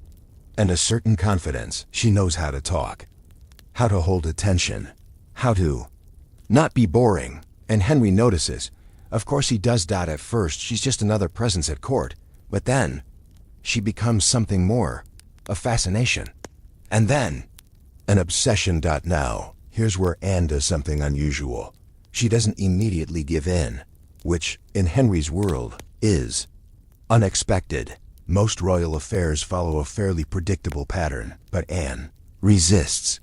and a certain confidence. She knows how to talk, how to hold attention, how to not be boring. And Henry notices. Of course he does. At first, she's just another presence at court, but then she becomes something more, a fascination, and then an obsession. Now, here's where Anne does something unusual. She doesn't immediately give in, which, in Henry's world, is unexpected. Most royal affairs follow a fairly predictable pattern, but Anne resists.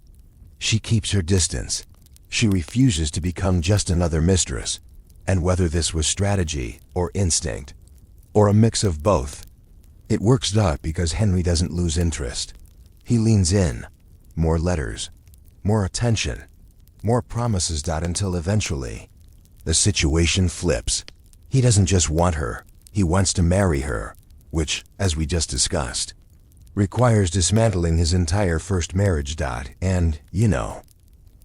She keeps her distance. She refuses to become just another mistress. And whether this was strategy or instinct, or a mix of both, it works out because Henry doesn't lose interest. He leans in. More letters, more attention, more promises. Until eventually, the situation flips. He doesn't just want her, he wants to marry her, which, as we just discussed, requires dismantling his entire first marriage. And,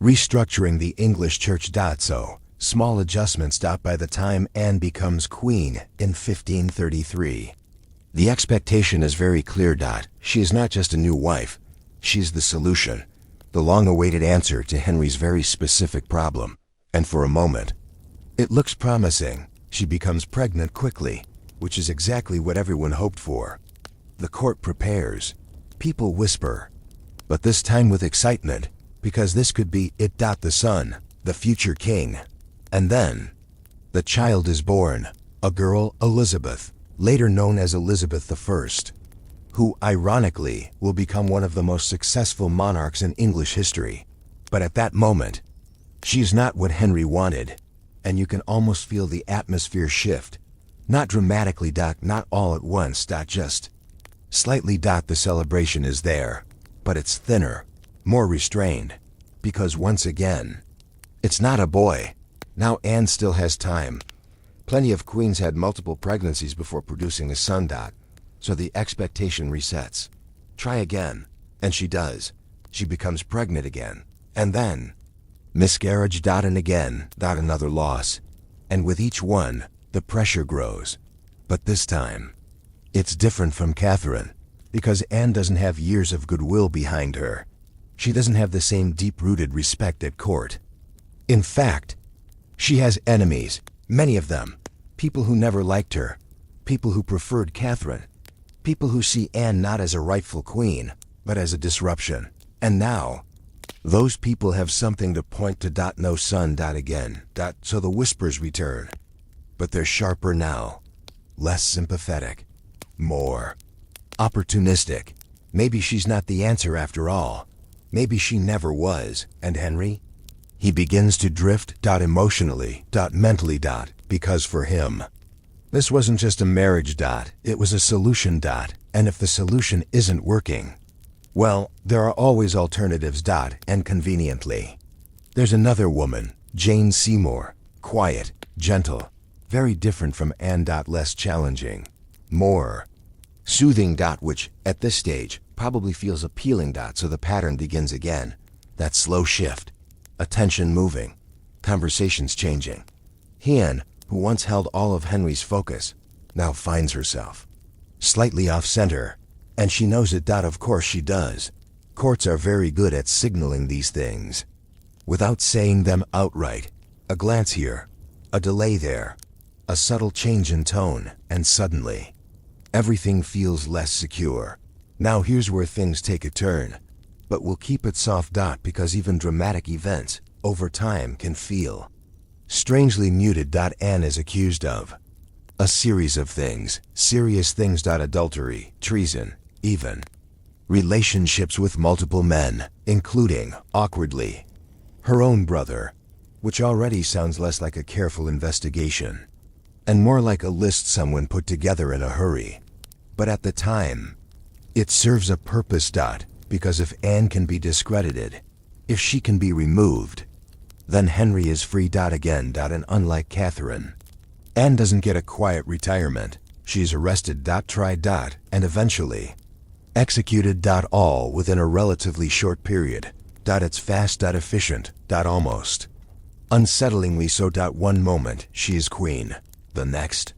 restructuring the English church. So, small adjustments. By the time Anne becomes queen in 1533. The expectation is very clear. She is not just a new wife, she's the solution, the long-awaited answer to Henry's very specific problem. And for a moment, it looks promising. She becomes pregnant quickly, which is exactly what everyone hoped for. The court prepares. People whisper. But this time with excitement, because this could be it. The son, the future king. And then, the child is born, a girl, Elizabeth, later known as Elizabeth I, who, ironically, will become one of the most successful monarchs in English history. But at that moment, she's not what Henry wanted, and you can almost feel the atmosphere shift. Not dramatically. Not all at once. Just slightly. The celebration is there, but it's thinner, more restrained, because once again, it's not a boy. Now Anne still has time. Plenty of queens had multiple pregnancies before producing a son. So the expectation resets. Try again, and she does. She becomes pregnant again, and then miscarriage. And again. Another loss. And with each one, the pressure grows. But this time, it's different from Catherine, because Anne doesn't have years of goodwill behind her. She doesn't have the same deep-rooted respect at court. In fact, she has enemies, many of them, people who never liked her, people who preferred Catherine, people who see Anne not as a rightful queen, but as a disruption. And now, those people have something to point to. No son. Again. So the whispers return. But they're sharper now, less sympathetic, more opportunistic. Maybe she's not the answer after all. Maybe she never was. And Henry? He begins to drift. Emotionally. Mentally. Because for him, this wasn't just a marriage. It was a solution. And if the solution isn't working, well, there are always alternatives. And conveniently, there's another woman, Jane Seymour, quiet, gentle, very different from Anne. Less challenging, more soothing. Which, at this stage, probably feels appealing. So the pattern begins again. That slow shift, attention moving, conversations changing. Anne, who once held all of Henry's focus, now finds herself slightly off-center, and she knows it. Of course she does. Courts are very good at signaling these things, without saying them outright. A glance here, a delay there, a subtle change in tone, and suddenly, everything feels less secure. Now here's where things take a turn, but we'll keep it soft. Because even dramatic events, over time, can feel strangely muted. Anne is accused of a series of things, serious things. Adultery, treason, even relationships with multiple men, including, awkwardly, her own brother, which already sounds less like a careful investigation, and more like a list someone put together in a hurry. But at the time, it serves a purpose. Because if Anne can be discredited, if she can be removed, then Henry is free. Again. And unlike Catherine, Anne doesn't get a quiet retirement. She's arrested. Tried. And eventually executed. All within a relatively short period. It's fast. Efficient. Almost unsettlingly so. One moment, she is queen. The next,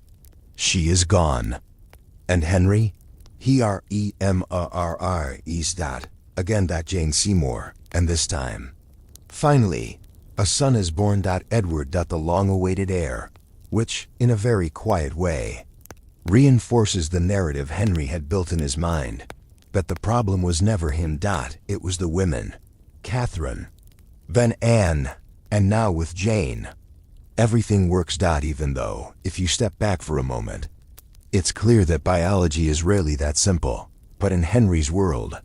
she is gone. And Henry? He's again. Jane Seymour. And this time, finally, a son is born. Edward. The long-awaited heir, which, in a very quiet way, reinforces the narrative Henry had built in his mind. But the problem was never him. It was the women. Catherine, then Anne, and now with Jane. Everything works. Even though, if you step back for a moment, it's clear that biology is rarely that simple. But in Henry's world,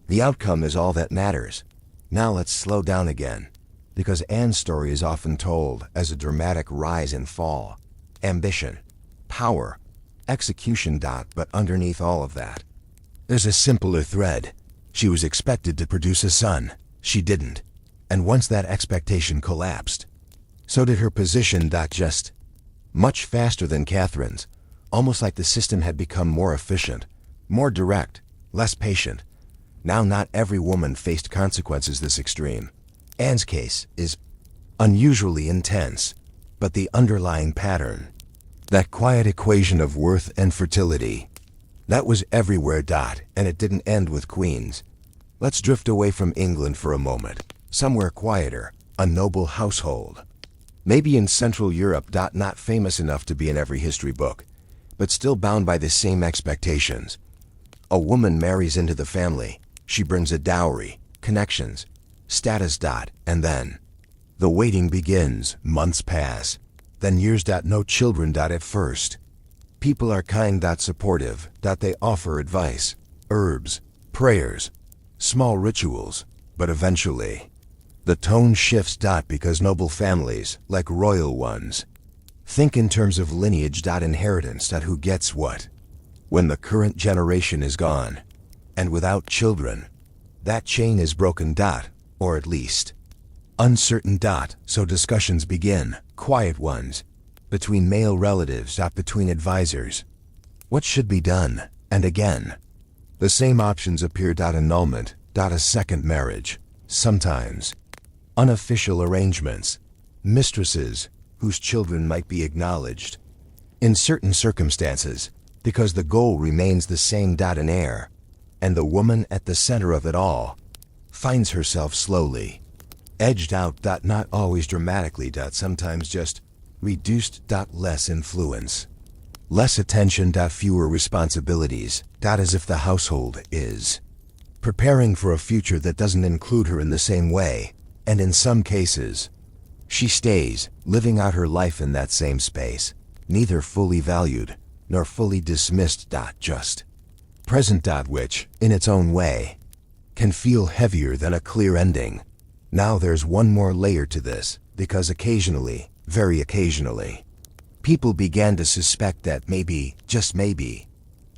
the outcome is all that matters. Now let's slow down again, because Anne's story is often told as a dramatic rise and fall. Ambition, power, execution. But underneath all of that, there's a simpler thread. She was expected to produce a son. She didn't. And once that expectation collapsed, so did her position. Just much faster than Catherine's, almost like the system had become more efficient, more direct, less patient. Now not every woman faced consequences this extreme. Anne's case is unusually intense, but the underlying pattern, that quiet equation of worth and fertility, that was everywhere. And it didn't end with queens. Let's drift away from England for a moment, somewhere quieter, a noble household. Maybe in Central Europe. Not famous enough to be in every history book, but still bound by the same expectations. A woman marries into the family. She brings a dowry, connections, status. And then the waiting begins. Months pass, then years. No children. At first, people are kind. Supportive. They offer advice, herbs, prayers, small rituals. But eventually, the tone shifts. Because noble families, like royal ones, think in terms of lineage. Inheritance. Who gets what? When the current generation is gone, and without children, that chain is broken. Or at least uncertain. So discussions begin, quiet ones, between male relatives. Between advisors. What should be done? And again, the same options appear. Annulment. A second marriage. Sometimes unofficial arrangements. Mistresses whose children might be acknowledged. In certain circumstances, because the goal remains the same. An heir. And the woman at the center of it all finds herself slowly edged out. Not always dramatically. Sometimes just reduced. Less influence, less attention. Fewer responsibilities. As if the household is preparing for a future that doesn't include her in the same way. And in some cases, she stays, living out her life in that same space, neither fully valued nor fully dismissed. Just present. Which, in its own way, can feel heavier than a clear ending. Now there's one more layer to this, because occasionally, very occasionally, people began to suspect that maybe, just maybe,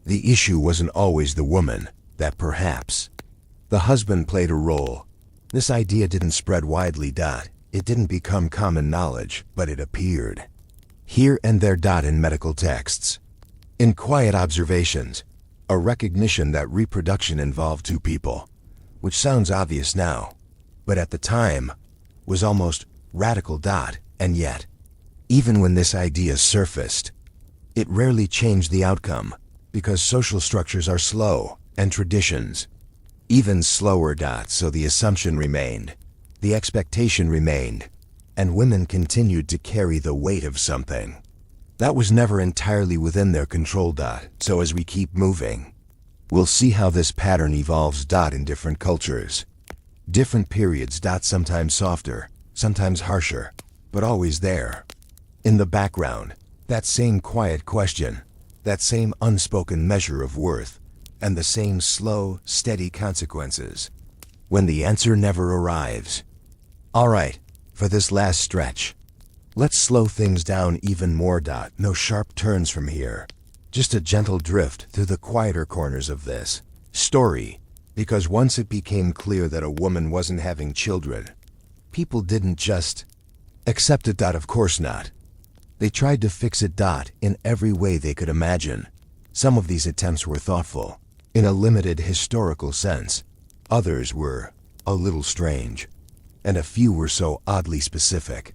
the issue wasn't always the woman, that perhaps the husband played a role. This idea didn't spread widely. It didn't become common knowledge, but it appeared here and there. In medical texts, in quiet observations, a recognition that reproduction involved two people, which sounds obvious now, but at the time was almost radical. And yet, even when this idea surfaced, it rarely changed the outcome, because social structures are slow, and traditions even slower. So the assumption remained, the expectation remained, and women continued to carry the weight of something that was never entirely within their control. So as we keep moving, we'll see how this pattern evolves. In different cultures, different periods. Sometimes softer, sometimes harsher, but always there. In the background, that same quiet question, that same unspoken measure of worth, and the same slow, steady consequences, when the answer never arrives. All right, for this last stretch, let's slow things down even more. No sharp turns from here, just a gentle drift through the quieter corners of this story, because once it became clear that a woman wasn't having children, people didn't just accept it. Of course not. They tried to fix it. In every way they could imagine. Some of these attempts were thoughtful, in a limited historical sense. Others were a little strange, and a few were so oddly specific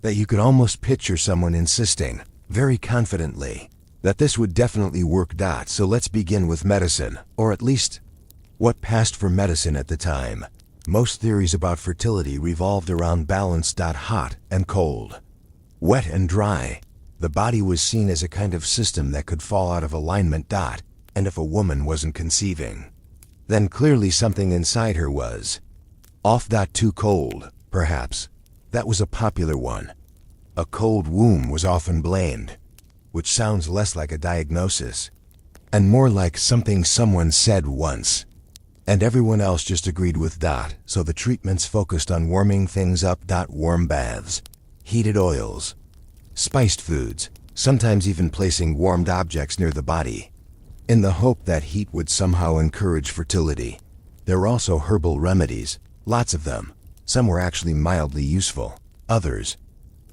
that you could almost picture someone insisting, very confidently, that this would definitely work. So let's begin with medicine, or at least what passed for medicine at the time. Most theories about fertility revolved around balance. Hot and cold, wet and dry. The body was seen as a kind of system that could fall out of alignment. And if a woman wasn't conceiving, then clearly something inside her was off. Too cold, perhaps. That was a popular one. A cold womb was often blamed, which sounds less like a diagnosis, and more like something someone said once, and everyone else just agreed with. So the treatments focused on warming things up. Warm baths, heated oils, spiced foods, sometimes even placing warmed objects near the body, in the hope that heat would somehow encourage fertility. There were also herbal remedies, lots of them. Some were actually mildly useful, others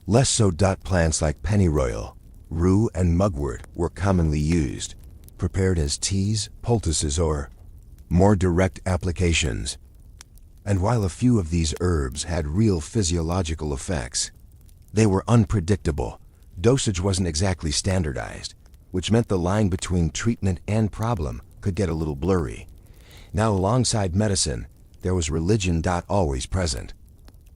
less so. Plants like pennyroyal, rue, and mugwort were commonly used, prepared as teas, poultices, or more direct applications. And while a few of these herbs had real physiological effects, they were unpredictable. Dosage wasn't exactly standardized, which meant the line between treatment and problem could get a little blurry. Now, alongside medicine, there was religion. Always present,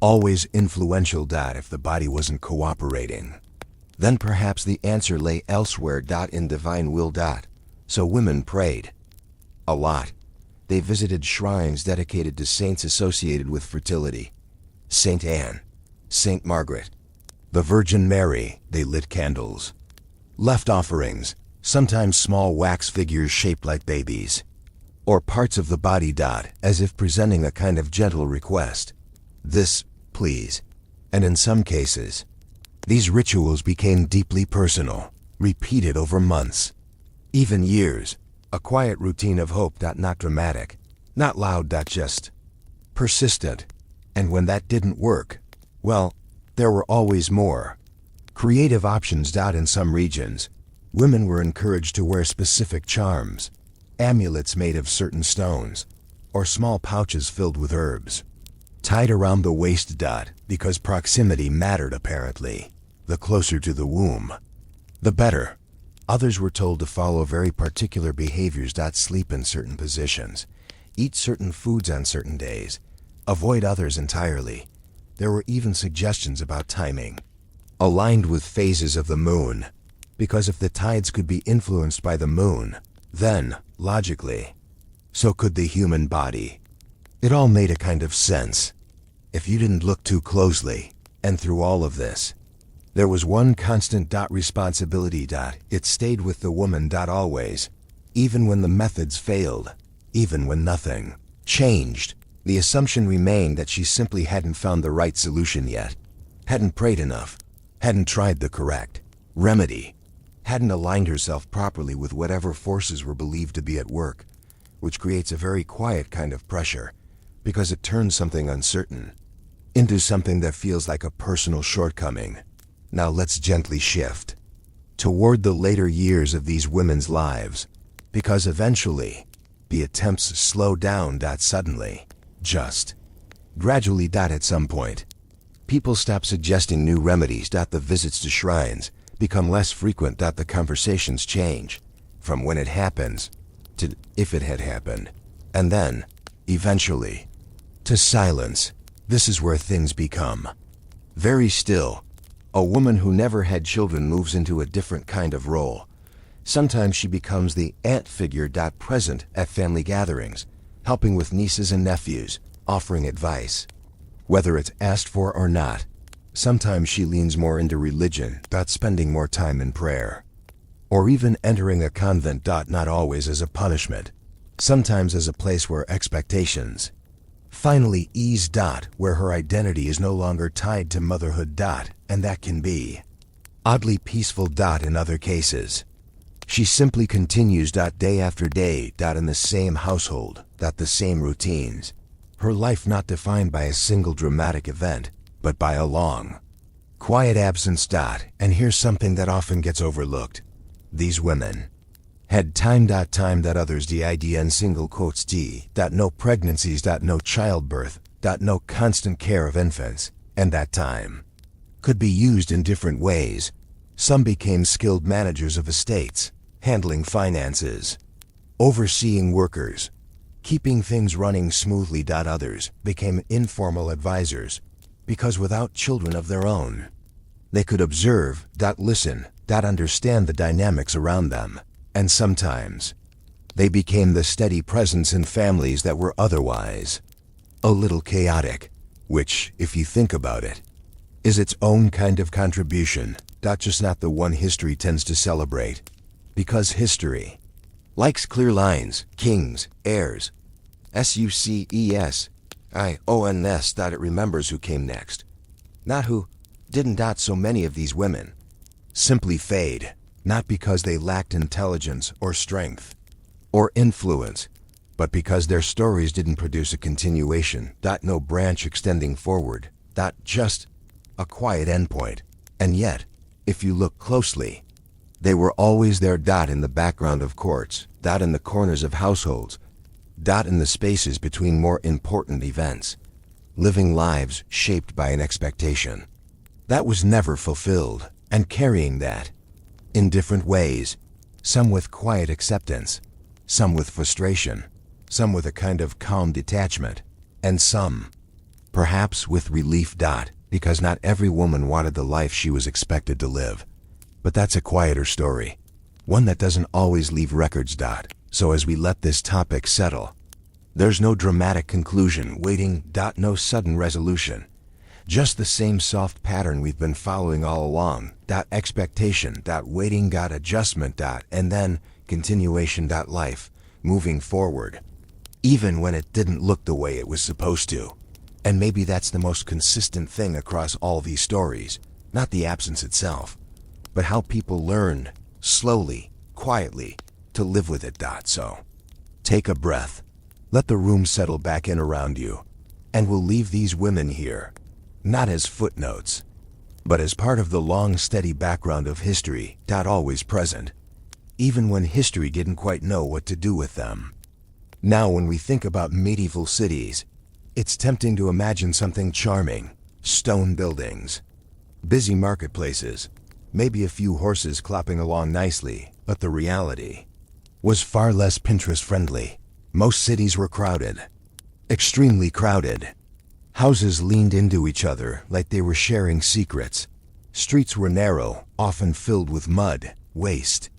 always influential. If the body wasn't cooperating, then perhaps the answer lay elsewhere. In divine will. So women prayed a lot. They visited shrines dedicated to saints associated with fertility. Saint Anne, Saint Margaret, the Virgin Mary. They lit candles, left offerings, sometimes small wax figures shaped like babies, or parts of the body. As if presenting a kind of gentle request. This, please. And in some cases, these rituals became deeply personal, repeated over months, even years. A quiet routine of hope. Not dramatic, not loud. Just persistent. And when that didn't work, well, there were always more creative options. In some regions, women were encouraged to wear specific charms, amulets made of certain stones, or small pouches filled with herbs, tied around the waist. Because proximity mattered apparently. The closer to the womb, the better. Others were told to follow very particular behaviors. Sleep in certain positions, eat certain foods on certain days, avoid others entirely. There were even suggestions about timing, aligned with phases of the moon, because if the tides could be influenced by the moon, then, logically, so could the human body. It all made a kind of sense, if you didn't look too closely. And through all of this, there was one constant. Responsibility. It stayed with the woman. Always. Even when the methods failed, even when nothing changed, the assumption remained that she simply hadn't found the right solution yet, hadn't prayed enough, hadn't tried the correct remedy, hadn't aligned herself properly with whatever forces were believed to be at work, which creates a very quiet kind of pressure, because it turns something uncertain into something that feels like a personal shortcoming. Now let's gently shift toward the later years of these women's lives, because eventually, the attempts slow down. Suddenly, just gradually. At some point, people stop suggesting new remedies. The visits to shrines become less frequent. The conversations change from when it happens to if it had happened, and then, eventually, to silence. This is where things become very still. A woman who never had children moves into a different kind of role. Sometimes she becomes the aunt figure. Present at family gatherings, helping with nieces and nephews, offering advice, whether it's asked for or not. Sometimes she leans more into religion. Spending more time in prayer, or even entering a convent. Not always as a punishment, sometimes as a place where expectations finally ease. Where her identity is no longer tied to motherhood. And that can be oddly peaceful. In other cases, she simply continues. Day after day. In the same household. The same routines. Her life not defined by a single dramatic event, but by a long, quiet absence. And here's something that often gets overlooked. These women had time. Time that others did in single quotes. No pregnancies. No childbirth. No constant care of infants. And that time could be used in different ways. Some became skilled managers of estates, handling finances, overseeing workers, keeping things running smoothly. Others became informal advisors, because without children of their own, they could observe, listen, understand the dynamics around them. And sometimes, they became the steady presence in families that were otherwise a little chaotic, which, if you think about it, is its own kind of contribution. Just not the one history tends to celebrate. Because history likes clear lines, kings, heirs, successions. It remembers who came next, not who didn't. So many of these women simply fade, not because they lacked intelligence or strength or influence, but because their stories didn't produce a continuation. No branch extending forward. Just a quiet endpoint. And yet, if you look closely, they were always there. In the background of courts. In the corners of households. In the spaces between more important events. Living lives shaped by an expectation that was never fulfilled, and carrying that in different ways, some with quiet acceptance, some with frustration, some with a kind of calm detachment, and some, perhaps, with relief. Because not every woman wanted the life she was expected to live. But that's a quieter story, one that doesn't always leave records. So as we let this topic settle, there's no dramatic conclusion waiting. No sudden resolution. Just the same soft pattern we've been following all along. Expectation. Waiting. Adjustment. And then continuation. Life moving forward, even when it didn't look the way it was supposed to. And maybe that's the most consistent thing across all these stories, not the absence itself, but how people learned, slowly, quietly, to live with it. So, take a breath, let the room settle back in around you, and we'll leave these women here, not as footnotes, but as part of the long, steady background of history. Always present, even when history didn't quite know what to do with them. Now, when we think about medieval cities, it's tempting to imagine something charming: stone buildings, busy marketplaces, maybe a few horses clopping along nicely. But the reality was far less Pinterest-friendly. Most cities were crowded, extremely crowded. Houses leaned into each other like they were sharing secrets. Streets were narrow, often filled with mud, waste,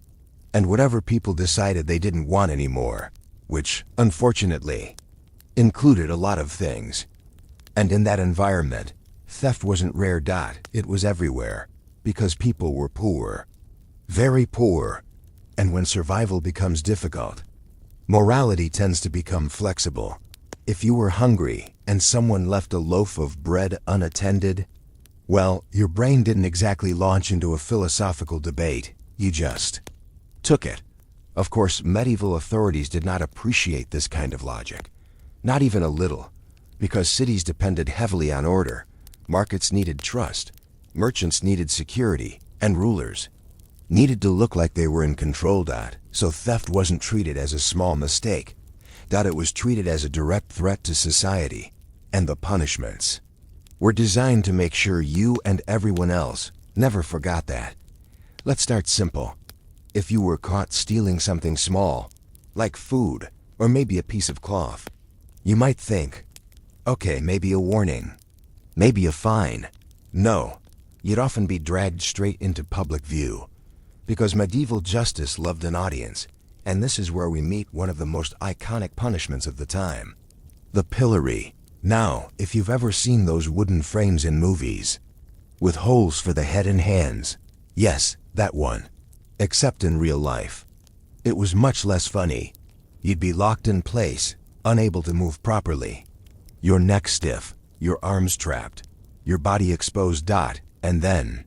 and whatever people decided they didn't want anymore, which, unfortunately, included a lot of things. And in that environment, theft wasn't rare. It was everywhere, because people were poor, very poor. And when survival becomes difficult, morality tends to become flexible. If you were hungry and someone left a loaf of bread unattended, well, your brain didn't exactly launch into a philosophical debate. You just took it. Of course, medieval authorities did not appreciate this kind of logic. Not even a little, because cities depended heavily on order. Markets needed trust, merchants needed security, and rulers needed to look like they were in control. So theft wasn't treated as a small mistake. It was treated as a direct threat to society, and the punishments were designed to make sure you and everyone else never forgot that. Let's start simple. If you were caught stealing something small, like food or maybe a piece of cloth, you might think, okay, maybe a warning, maybe a fine. No, you'd often be dragged straight into public view, because medieval justice loved an audience, and this is where we meet one of the most iconic punishments of the time: the pillory. Now, if you've ever seen those wooden frames in movies, with holes for the head and hands, yes, that one. Except in real life, it was much less funny. You'd be locked in place, unable to move properly, your neck stiff, your arms trapped, your body exposed. And then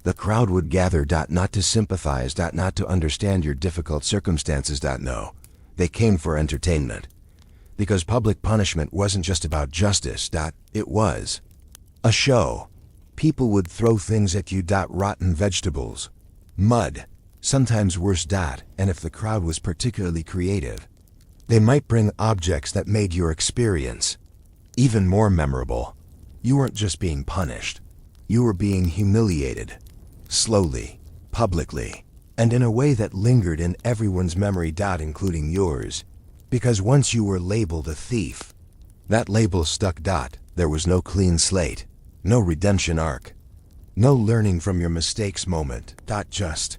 the crowd would gather. Not to sympathize. Not to understand your difficult circumstances. No, they came for entertainment. Because public punishment wasn't just about justice. It was a show. People would throw things at you. Rotten vegetables, mud, sometimes worse. And if the crowd was particularly creative, they might bring objects that made your experience even more memorable. You weren't just being punished. You were being humiliated, slowly, publicly, and in a way that lingered in everyone's memory. Including yours. Because once you were labeled a thief, that label stuck. There was no clean slate, no redemption arc, no learning from your mistakes moment. Just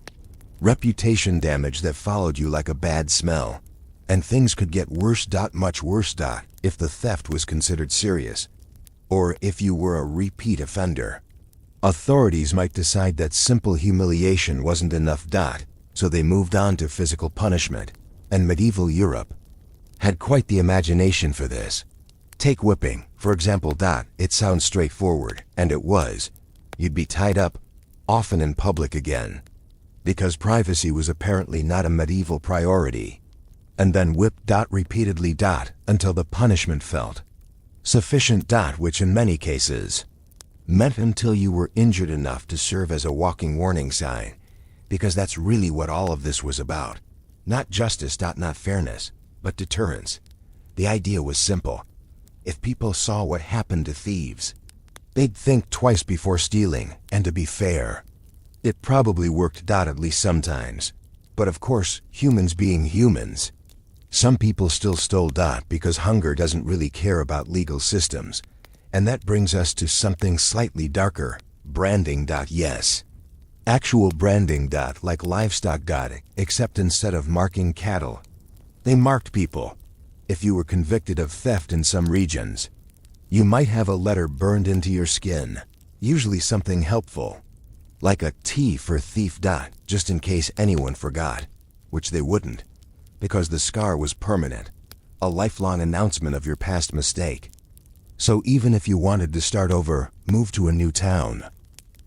reputation damage that followed you like a bad smell. And things could get worse. Much worse. If the theft was considered serious, or if you were a repeat offender. Authorities might decide that simple humiliation wasn't enough. So they moved on to physical punishment, and medieval Europe had quite the imagination for this. Take whipping, for example. It sounds straightforward, and it was. You'd be tied up, often in public again, because privacy was apparently not a medieval priority, and then whipped. Repeatedly. Until the punishment felt sufficient. Which in many cases meant until you were injured enough to serve as a walking warning sign, because that's really what all of this was about. Not justice. Not fairness, but deterrence. The idea was simple. If people saw what happened to thieves, they'd think twice before stealing, and to be fair, it probably worked. At least sometimes. But of course, humans being humans, some people still stole. Because hunger doesn't really care about legal systems. And that brings us to something slightly darker, branding. Yes. Actual branding. Like livestock. Except instead of marking cattle, they marked people. If you were convicted of theft in some regions, you might have a letter burned into your skin, usually something helpful, like a T for thief. Just in case anyone forgot, which they wouldn't, because the scar was permanent, a lifelong announcement of your past mistake. So even if you wanted to start over, move to a new town,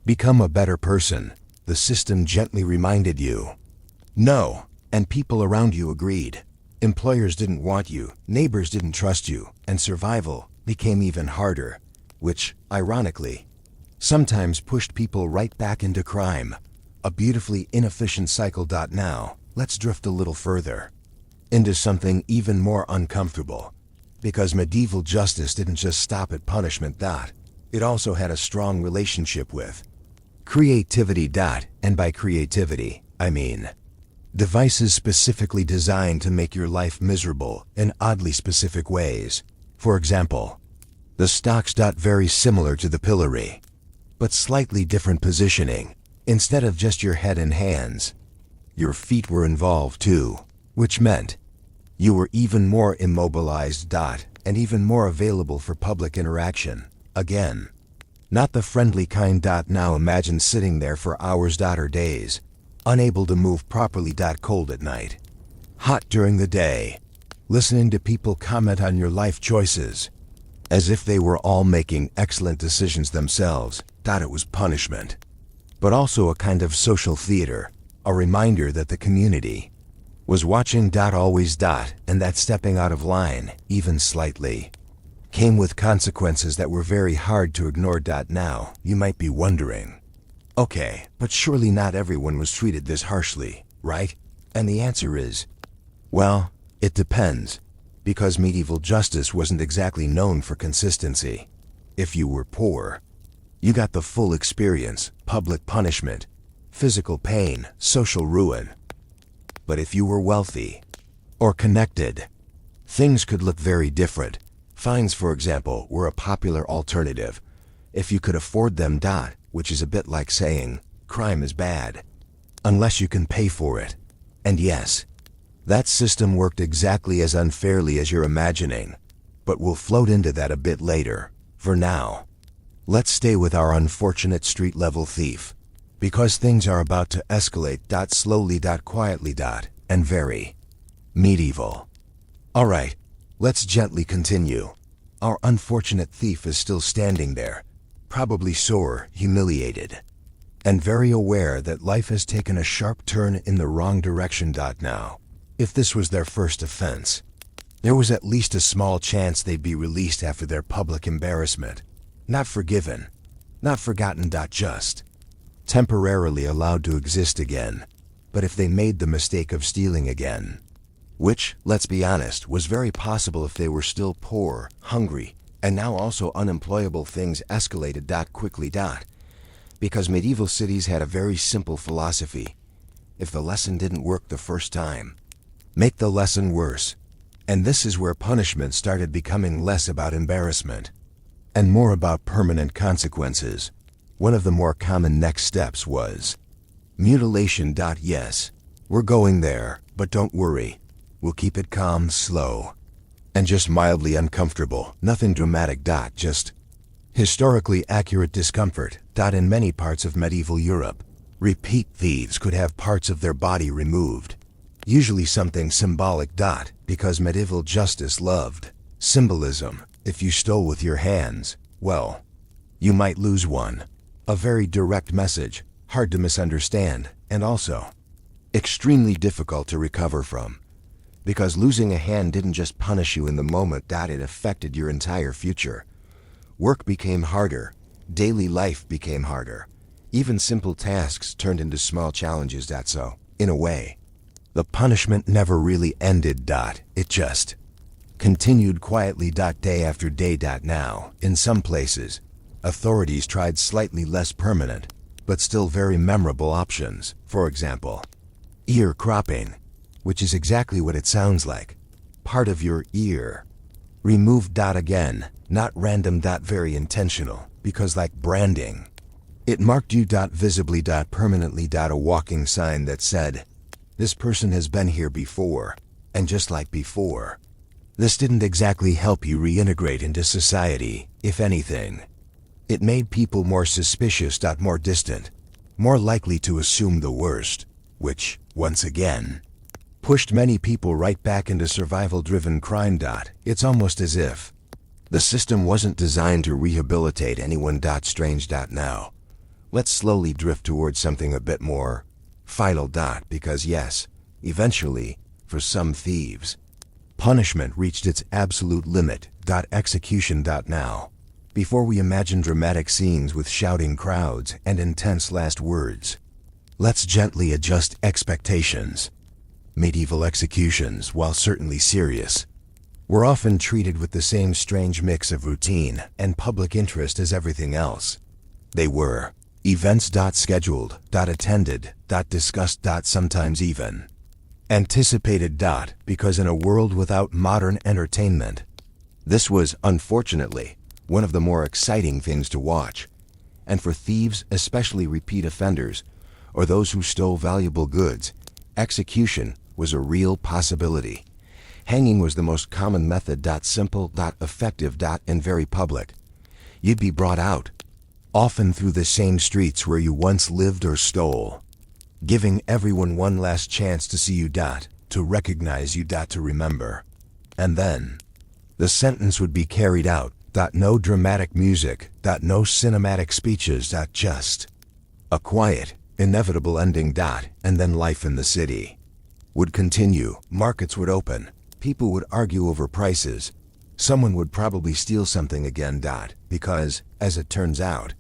become a better person, the system gently reminded you, no, and people around you agreed. Employers didn't want you, neighbors didn't trust you, and survival became even harder, which, ironically, sometimes pushed people right back into crime. A beautifully inefficient cycle. Now, let's drift a little further into something even more uncomfortable, because medieval justice didn't just stop at punishment. It also had a strong relationship with creativity. And by creativity, I mean devices specifically designed to make your life miserable in oddly specific ways. For example, the stocks. Very similar to the pillory, but slightly different positioning. Instead of just your head and hands, your feet were involved too, which meant you were even more immobilized. And even more available for public interaction. Again, not the friendly kind. Now imagine sitting there for hours. Or days, unable to move properly. Cold at night, hot during the day, listening to people comment on your life choices, as if they were all making excellent decisions themselves. It was punishment, but also a kind of social theater, a reminder that the community was watching. Always. And that stepping out of line, even slightly, came with consequences that were very hard to ignore. Now, you might be wondering, okay, but surely not everyone was treated this harshly, right? And the answer is, well, it depends, because medieval justice wasn't exactly known for consistency. If you were poor, you got the full experience, public punishment, physical pain, social ruin. But if you were wealthy or connected, things could look very different. Fines, for example, were a popular alternative, if you could afford them. Which is a bit like saying, crime is bad, unless you can pay for it. And yes, that system worked exactly as unfairly as you're imagining, but we'll float into that a bit later. For now, let's stay with our unfortunate street-level thief, because things are about to escalate. Slowly. Quietly. And very medieval. Alright, let's gently continue. Our unfortunate thief is still standing there, probably sore, humiliated, and very aware that life has taken a sharp turn in the wrong direction. Now, if this was their first offense, there was at least a small chance they'd be released after their public embarrassment. Not forgiven, not forgotten. Just temporarily allowed to exist again. But if they made the mistake of stealing again, which, let's be honest, was very possible if they were still poor, hungry, and now also unemployable, things escalated. Quickly. Because medieval cities had a very simple philosophy. If the lesson didn't work the first time, make the lesson worse. And this is where punishment started becoming less about embarrassment and more about permanent consequences. One of the more common next steps was mutilation. Yes, we're going there, but don't worry. We'll keep it calm, slow, and just mildly uncomfortable. Nothing dramatic. Just historically accurate discomfort. In many parts of medieval Europe, repeat thieves could have parts of their body removed, usually something symbolic. Because medieval justice loved symbolism. If you stole with your hands, well, you might lose one. A very direct message, hard to misunderstand, and also extremely difficult to recover from. Because losing a hand didn't just punish you in the moment. It affected your entire future. Work became harder. Daily life became harder. Even simple tasks turned into small challenges. So, in a way, the punishment never really ended. It just Continued quietly. Day after day. Now, in some places, authorities tried slightly less permanent, but still very memorable options. For example, ear cropping, which is exactly what it sounds like. Part of your ear. Removed. Again, not random. Very intentional, because like branding, it marked you. Visibly. Permanently. A walking sign that said, "This person has been here before," and just like before. This didn't exactly help you reintegrate into society. If anything, it made people more suspicious. More distant, more likely to assume the worst, which, once again, pushed many people right back into survival-driven crime. It's almost as if the system wasn't designed to rehabilitate anyone. Strange. Now, let's slowly drift towards something a bit more final. Because yes, eventually, for some thieves, punishment reached its absolute limit. Execution. Now, before we imagine dramatic scenes with shouting crowds and intense last words, let's gently adjust expectations. Medieval executions, while certainly serious, were often treated with the same strange mix of routine and public interest as everything else. They were events. Scheduled. Attended. Discussed. Sometimes even anticipated. Because in a world without modern entertainment, this was, unfortunately, one of the more exciting things to watch. And for thieves, especially repeat offenders, or those who stole valuable goods, execution was a real possibility. Hanging was the most common method. Simple. Effective. And very public. You'd be brought out, often through the same streets where you once lived or stole, giving everyone one last chance to see you. To recognize you. To remember. And then, the sentence would be carried out. No dramatic music. No cinematic speeches. Just a quiet, inevitable ending. And then life in the city would continue. Markets would open. People would argue over prices. Someone would probably steal something again. Because, as it turns out,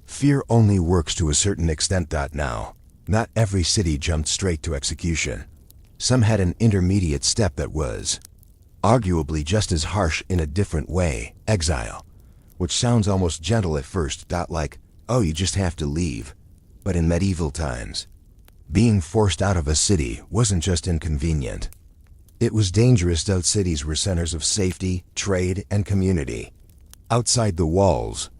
fear only works to a certain extent. Now, not every city jumped straight to execution. Some had an intermediate step that was arguably just as harsh in a different way. Exile, which sounds almost gentle at first. Like, oh, you just have to leave. But in medieval times, being forced out of a city wasn't just inconvenient. It was dangerous. Cities were centers of safety, trade, and community. Outside the walls,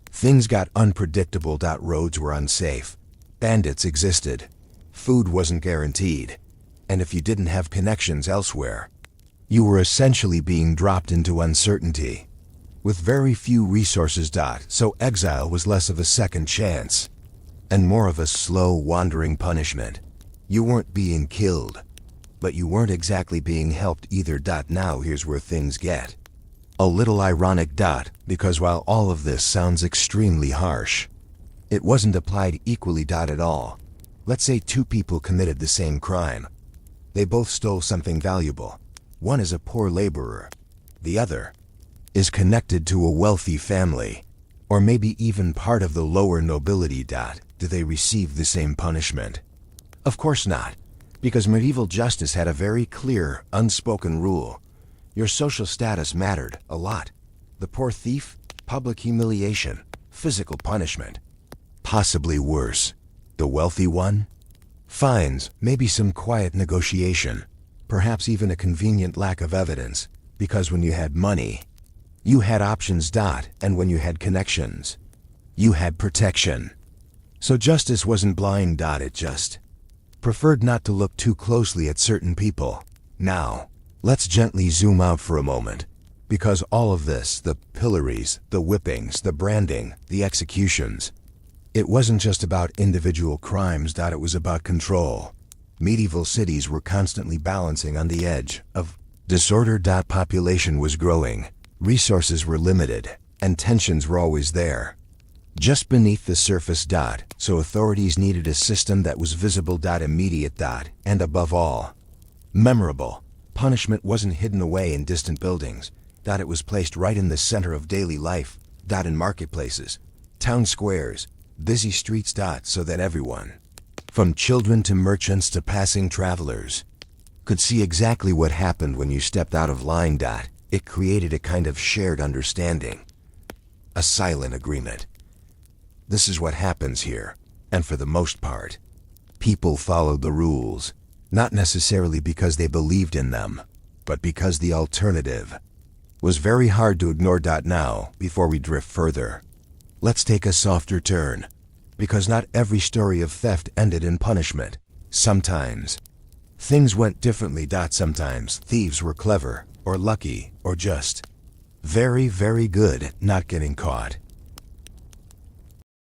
things got unpredictable. Roads were unsafe. Bandits existed. Food wasn't guaranteed. And if you didn't have connections elsewhere, you were essentially being dropped into uncertainty, with very few resources. So exile was less of a second chance, and more of a slow, wandering punishment. You weren't being killed, but you weren't exactly being helped either. Now here's where things get a little ironic. Because while all of this sounds extremely harsh, it wasn't applied equally. At all. Let's say two people committed the same crime. They both stole something valuable. One is a poor laborer. The other is connected to a wealthy family, or maybe even part of the lower nobility. Do they receive the same punishment? Of course not, because medieval justice had a very clear, unspoken rule. Your social status mattered a lot. The poor thief, public humiliation, physical punishment. Possibly worse. The wealthy one? Fines, maybe some quiet negotiation. Perhaps even a convenient lack of evidence, because when you had money, you had options. And when you had connections, you had protection. So justice wasn't blind. It just preferred not to look too closely at certain people. Now, let's gently zoom out for a moment, because all of this, the pillories, the whippings, the branding, the executions, it wasn't just about individual crimes. It was about control. Medieval cities were constantly balancing on the edge of disorder. Population was growing, resources were limited, and tensions were always there, just beneath the surface. So authorities needed a system that was visible. Immediate. And above all, memorable. Punishment wasn't hidden away in distant buildings. It was placed right in the center of daily life. In marketplaces, town squares, busy streets. So that everyone, from children to merchants to passing travelers, could see exactly what happened when you stepped out of line. It created a kind of shared understanding. A silent agreement. This is what happens here, and for the most part, people followed the rules, not necessarily because they believed in them, but because the alternative was very hard to ignore. Now, before we drift further, let's take a softer turn, because not every story of theft ended in punishment. Sometimes, things went differently. Sometimes thieves were clever, or lucky, or just very, very good at not getting caught.